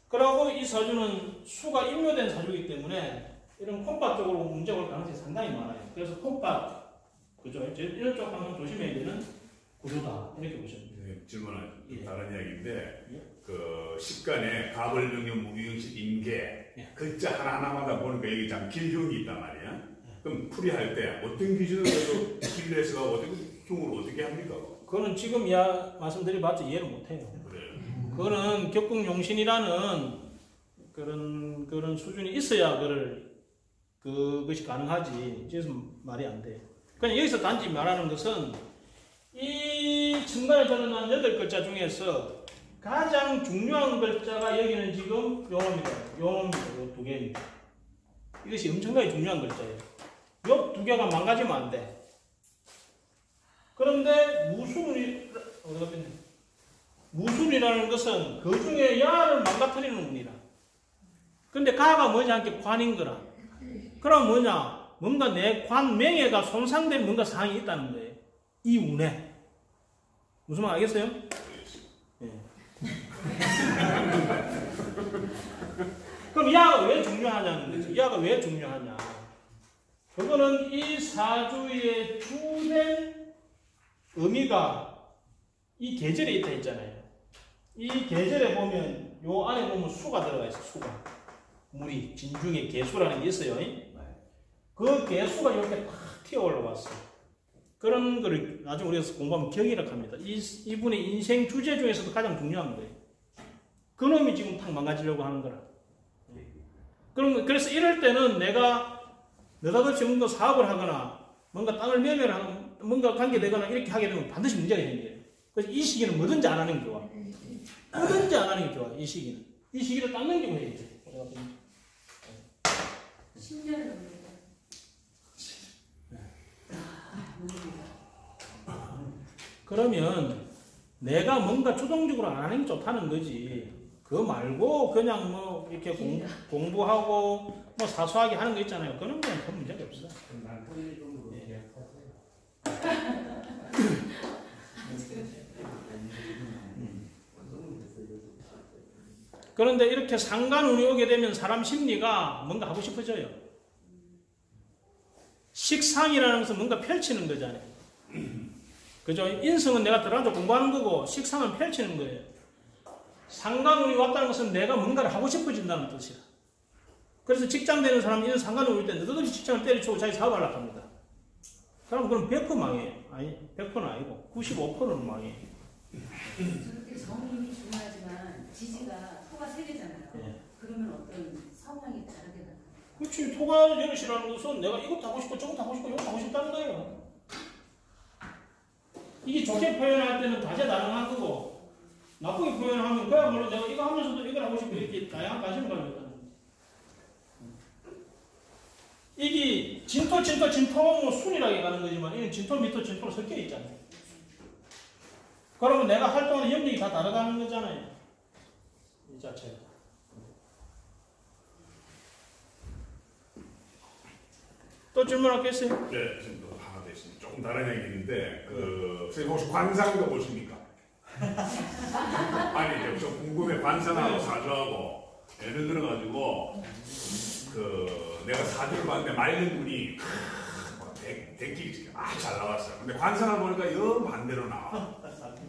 A: 그리고 이 사주는 수가 임묘된 사주이기 때문에 이런 콩팥 쪽으로 문제가 올 가능성이 상당히 많아요. 그래서 콩팥, 그죠? 이런 쪽 항상 조심해야 되는 구조다. 이렇게 보시면 돼요.
I: 네, 질문은 다른 이야기인데 그 식간에 가벌명령 무기형식 임계 글자 하나하나마다 보니까 여기 참 길흉이 있단 말이야. 그럼 풀이할 때 어떤 기준으로 길에서 어떻게 흉을 어떻게 합니까?
A: 그거는 지금 말씀드려봤자 이해를 못해요.
I: 그래요.
A: 그거는 격국용신이라는 그런 수준이 있어야 그것이 가능하지. 지금 말이 안 돼. 그냥 여기서 단지 말하는 것은 이 천간에 드러난 8글자 중에서 가장 중요한 글자가 여기는 지금 요놈입니다. 요 2개입니다. 이것이 엄청나게 중요한 글자예요. 요 2개가 망가지면 안 돼. 그런데 무술이라는 것은 그 중에 야를 망가뜨리는 운이라. 근데 가가 뭐지 않게 관인 거라. 그럼 뭐냐? 뭔가 내 관명예가 손상된 뭔가 사항이 있다는 거예요. 이 운에. 무슨 말 알겠어요? 네. 그럼 야가 왜 중요하냐는 거죠. 야가 왜 중요하냐. 그거는 이 사주의 주된 의미가 이 계절에 있다 했잖아요. 이 계절에 보면 요 안에 보면 수가 들어가 있어요. 수가. 물이 진중에 개수라는 게 있어요. 그 개수가 이렇게 탁 튀어 올라왔어요. 그런 거를 나중에 우리가 공부하면 경이라고 합니다. 이분의 인생 주제 중에서도 가장 중요한 거예요. 그놈이 지금 탁 망가지려고 하는 거라. 그래서 이럴 때는 내가 느닷없이 뭔가 사업을 하거나 뭔가 땅을 매매하거나 뭔가 관계되거나 이렇게 하게 되면 반드시 문제가 생겨요. 그래서 이 시기는 뭐든지 안 하는 게 좋아. 뭐든지 안 하는 게 좋아. 이 시기는. 이 시기를 딱 넘기고 해야 돼.
B: 10년을 넘는다.
A: 그러면 내가 뭔가 주동적으로 안 하는 게 좋다는 거지. 그거 말고 그냥 뭐 이렇게 공부하고 뭐 사소하게 하는 거 있잖아요. 그런 건 큰 문제가 없어. 그런데 이렇게 상관운이 오게 되면 사람 심리가 뭔가 하고 싶어져요. 식상이라는 것은 뭔가 펼치는 거잖아요. 그죠? 인성은 내가 들어가서 공부하는 거고 식상은 펼치는 거예요. 상관운이 왔다는 것은 내가 뭔가를 하고 싶어진다는 뜻이야. 그래서 직장 되는 사람이 이런 상관운이 올 때 느닷없이 직장을 때려치고 자기 사업을 하려고 합니다. 그럼 그건 100% 망해요. 아니, 100%는 아니고 95%는 망해요.
B: 저렇게 정이 중요하지만 지지가 토가 3개잖아요.
A: 네.
B: 그러면 어떤 성향이 다르게 나타나요?
A: 그렇지. 토가 여럿이라는 것은 내가 이것도 하고 싶고 저것도 하고 싶고 이것도 하고 싶다는 거예요. 이게 좋게 표현할 때는 다재다능한 거고 나쁘게 표현하면 그야말로 내가 이거 하면서도 이걸 하고 싶고 이렇게 다양한 관심을 가지고 있다는 거예요. 이게 진토 뭐 순이라고 가는 거지만 이건 진토 밑토 진토로 섞여 있잖아요. 그러면 내가 활동하는 영역이 다 다르다는 거잖아요. 이 자체가. 또 질문하겠어요?
I: 네, 지금 또 하나 더 있습니다. 조금 다른 얘기인데, 선생님 혹시 관상도 보십니까? 아니, 이제 좀 궁금해. 관상하고 사주하고 예를 들어가지고 내가 사주를 봤는데 맑은 눈이 대끼리 아주 잘 나왔어요. 근데 관상을 보니까 영 반대로 나와.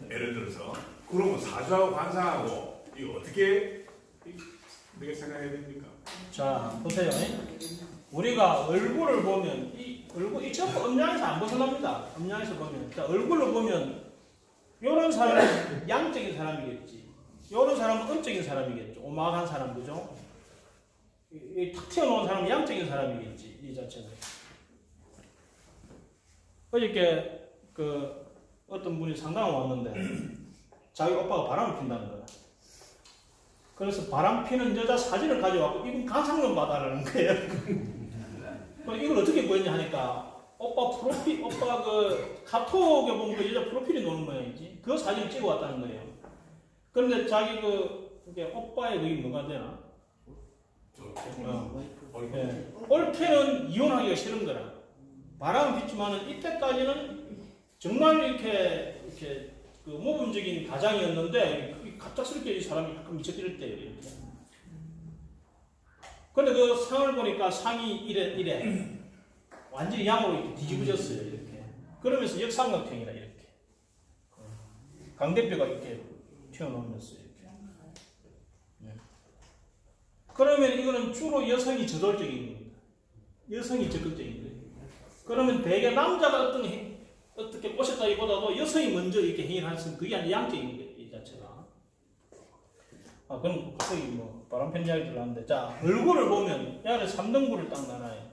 I: 예를 들어서 그러면 사주하고 관상하고 이거 어떻게 생각해야 됩니까?
A: 자, 보세요. 우리가 얼굴을 보면 이 전부 음양에서 안 벗어납니다. 음양에서 보면 자, 얼굴로 보면 이런 사람은 양적인 사람이겠지. 이런 사람은 음적인 사람이겠죠. 오막한 사람 그죠? 탁 튀어나온 사람은 양적인 사람이겠지. 이 자체는. 어저께 어떤 분이 상담을 왔는데 자기 오빠가 바람을 핀다는 거야. 그래서 바람 피는 여자 사진을 가져와서 이건 가상론 받아라는 거예요. 이걸 어떻게 구했냐 하니까 오빠 카톡에 보면 그 여자 프로필이 노는 모양이지. 그 사진을 찍어 왔다는 거예요. 그런데 자기 오빠의 그게 뭐가 되나? 옳게는 이혼하기가 싫은 거라. 바람은 폈지만은 이때까지는 정말 이렇게 모범적인 가장이었는데 갑작스럽게 이 사람이 약간 미쳐뜨릴 때예요. 이렇게. 근데 그 상을 보니까 상이 이래 완전히 양으로 이렇게 뒤집어졌어요. 이렇게. 그러면서 역삼각형이라 이렇게. 광대뼈가 이렇게 튀어나오면서 이렇게. 그러면 이거는 주로 여성이 저돌적인 겁니다. 여성이 적극적인 거예요. 그러면 대개 남자가 어떻게 꼬셨다기보다도 여성이 먼저 이렇게 행위를 하는 그게 아니라 양적인 거예요. 이 자체가. 그럼 갑자기 바람편 이야기 들어갔는데, 자, 얼굴을 보면 얘를 3등분을 딱 나눠요.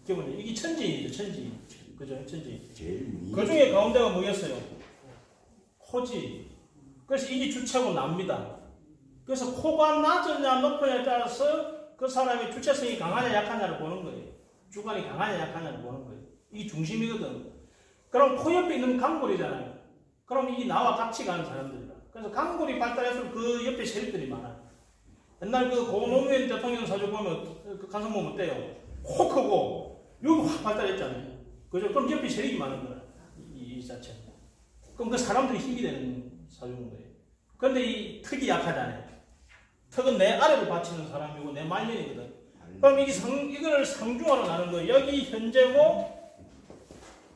A: 기본적으로 이게 천지인이죠, 천지인. 그죠? 천지인. 그 중에 가운데가 뭐겠어요? 코지. 그래서 이게 주체고 납니다. 그래서 코가 낮으냐 높으냐에 따라서 그 사람의 주체성이 강하냐 약하냐를 보는 거예요. 주관이 강하냐 약하냐를 보는 거예요. 이게 중심이거든. 그럼 코 옆에 있는 강골이잖아요. 그럼 이 나와 같이 가는 사람들이다. 그래서 강골이 발달해서 그 옆에 세력들이 많아요. 옛날 고노무현 대통령 사주 보면 그 간성 보면 어때요? 코 크고 여기 확 발달했잖아요. 그죠? 그럼 옆에 세력이 많은 거야. 이 자체는. 그럼 그 사람들이 힘이 되는 사주인 거예요. 그런데 이 턱이 약하잖아요. 턱은 내 아래를 받치는 사람이고 내 말년이거든. 그럼 이걸 상중하로 나눈 거예요. 여기 현재고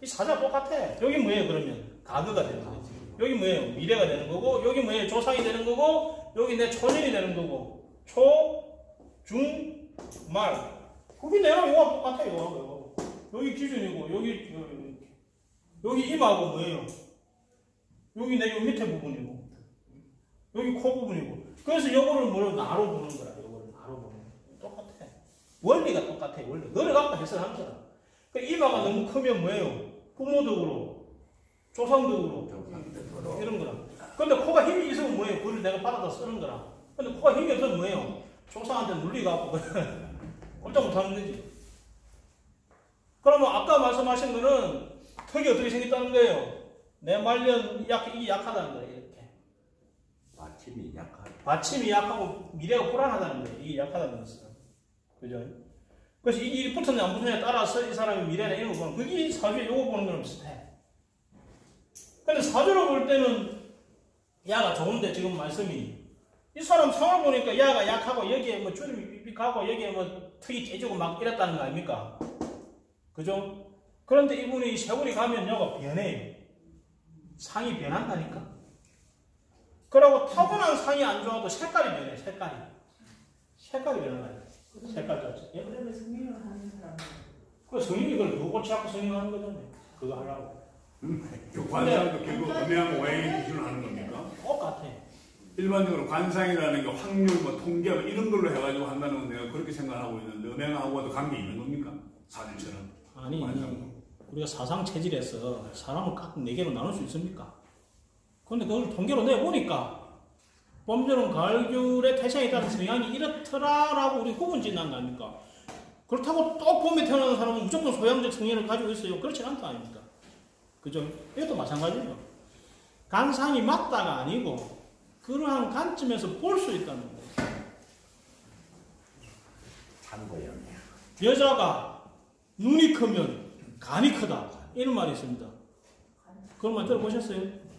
A: 이 사자 똑같아. 여기 뭐예요? 그러면 과거가 되는 거지. 여기 뭐예요? 미래가 되는 거고, 여기 뭐예요? 조상이 되는 거고, 여기 내 초년이 되는 거고, 초, 중, 말. 그게 내랑 요가 똑같아. 요가. 여기 기준이고, 여기 이마하고 뭐예요? 여기 내 요 밑에 부분이고, 여기 코 부분이고. 그래서 요거를 뭐로 나로 보는 거야. 요거를 나로 보는 거야. 똑같아. 원리가 똑같아. 원리. 너를 갖고 해석하는 거야. 그러니까 이마가 너무 크면 뭐예요? 부모덕으로, 조상덕으로 이런 거라. 근데 코가 힘이 있으면 뭐예요? 그걸 내가 받아다 쓰는 거라. 근데 코가 힘이 없으면 뭐예요? 조상한테 눌리갖고 꼼짝 못하는 거지. 그러면 아까 말씀하신 거는 턱이 어떻게 생겼다는 거예요? 내 말년 이게 약하다는 거예요. 이렇게. 받침이 약하고 미래가 불안하다는 거예요. 이게 약하다는 것은. 그죠? 그래서 이게 붙었냐 안 붙었냐에 따라서 이 사람의 미래나 이런 거 보면 그게 사주에 요거 보는 거랑 비슷해. 근데 사주로 볼 때는 야가 좋은데 지금 말씀이 이 사람 상을 보니까 야가 약하고 여기에 뭐 주름이 삑삑하고 여기에 뭐 턱이 깨지고 막 이랬다는 거 아닙니까? 그죠? 그런데 이분이 세월이 가면 야가 변해요. 상이 변한다니까. 그러고 타고난 상이 안 좋아도 색깔이 변해. 색깔이 변하나요? 색깔 자체. 예?
B: 그러면 성형을 하는 사람.
A: 그 성형이 그걸 누구 고치 갖고 성형하는 거잖아요. 그거 하려고.
I: 관상도 결국 음양 오행의 기준을 하는 겁니까?
A: 똑같아.
I: 일반적으로 관상이라는 게 확률, 통계 이런 걸로 해가지고 한다는 건 내가 그렇게 생각하고 있는데 음양하고도 관계 있는 겁니까? 사주처럼.
A: 아니, 우리가 사상 체질에서 사람을 각 4개로 나눌 수 있습니까? 그런데 그걸 통계로 내보니까 봄여름 가을겨울의 태생에 따른 성향이 이렇더라라고 우리 구분 짓는 거 아닙니까? 그렇다고 또 봄에 태어나는 사람은 무조건 소양적 성향을 가지고 있어요. 그렇지 않다 아닙니까? 그죠? 이것도 마찬가지죠. 관상이 맞다가 아니고 그러한 관점에서 볼 수 있다는 거예요.
F: 참고요.
A: 여자가 눈이 크면 간이 크다. 이런 말이 있습니다. 그런 말 들어보셨어요?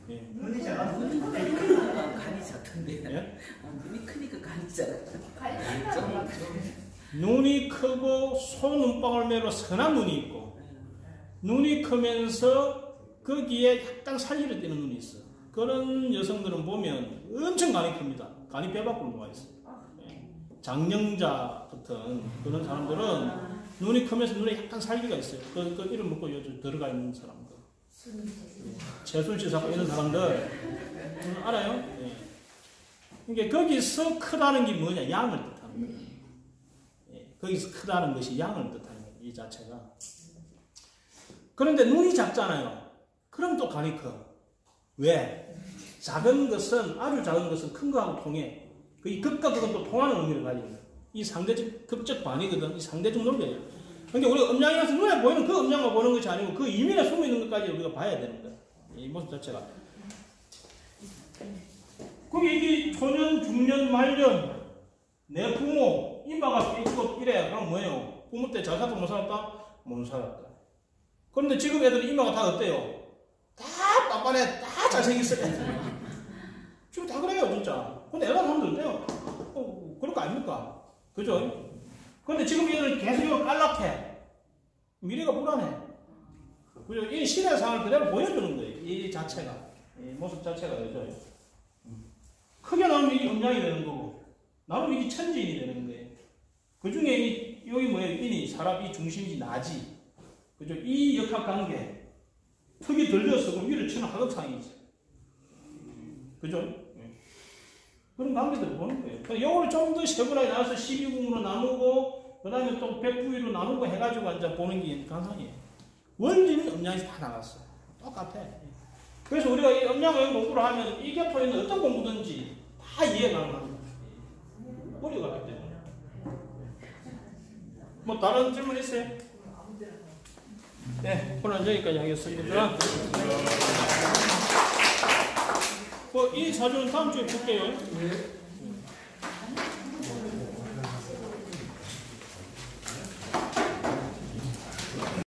A: 예.
C: 눈이 크니까 간이 작던데.
A: 예?
C: 눈이 크니까 간이 작아.
A: 눈이 크고 소눈방울매로 선한 눈이 있고 눈이 크면서 거기에 약간 살기를 띠는 눈이 있어. 그런 여성들은 보면 엄청 간이 큽니다. 간이 배 밖으로 나와 있어요. 장령자 같은 그런 사람들은 눈이 크면서 눈에 약간 살기가 있어요. 그 이름 먹고 요즘 들어가 있는 사람들. 최순실 사건 이런 사람들 알아요? 예. 그러니까 거기서 크다는 게 뭐냐? 양을 뜻하는 거예요. 예. 거기서 크다는 것이 양을 뜻하는 거예요. 이 자체가. 그런데 눈이 작잖아요. 그럼 또 간이 커. 왜? 작은 것은, 아주 작은 것은 큰 거하고 통해. 이 극과 극은 또 통하는 의미를 가지고 있어요. 이 상대적, 극적 관이거든. 이 상대적 논리예요. 그러니까 우리가 음양이라서 눈에 보이는 그 음양만 보는 것이 아니고 그 이면에 숨어 있는 것까지 우리가 봐야 되는 거야. 이 모습 자체가. 그럼 이게 초년, 중년, 말년, 내 부모, 이마가 있고 이래. 그럼 뭐예요? 부모 때 잘 살았다, 못 살았다? 못 살았다. 그런데 지금 애들은 이마가 다 어때요? 다 빤빤해, 다 잘생겼어요. 지금 다 그래요, 진짜. 근데 애가 사람들 어때요? 그럴 거 아닙니까? 그죠? 근데 지금 얘는 계속 깔락해. 미래가 불안해. 그죠? 이 신의 상을 그대로 보여주는 거예요. 이 자체가. 이 모습 자체가 그죠? 크게 나오면 이게 음양이 되는 거고, 나는 이게 천지인이 되는 거예요. 그 중에 여기 뭐예요? 인이, 사람이 중심이지, 나지. 그죠? 이 역학 관계. 턱이 들려서 그럼 위를 치는 하극상이지. 그죠? 그런 관계들을 보는 거예요. 요걸 좀 더 세분하게 나눠서 12궁으로 나누고, 그 다음에 또 백부위로 나누고 해가지고 이제 보는 게 관상이에요. 원리는 음양에서 다 나갔어요. 똑같아. 그래서 우리가 이 음양을 공부를 하면 이 겹포에 있는 어떤 공부든지 다 이해가 가능합니다. 머리가 갔기 때문에. 뭐 다른 질문 있어요? 네, 오늘 여기까지 하겠습니다. 이 사주는 다음 주에 볼게요.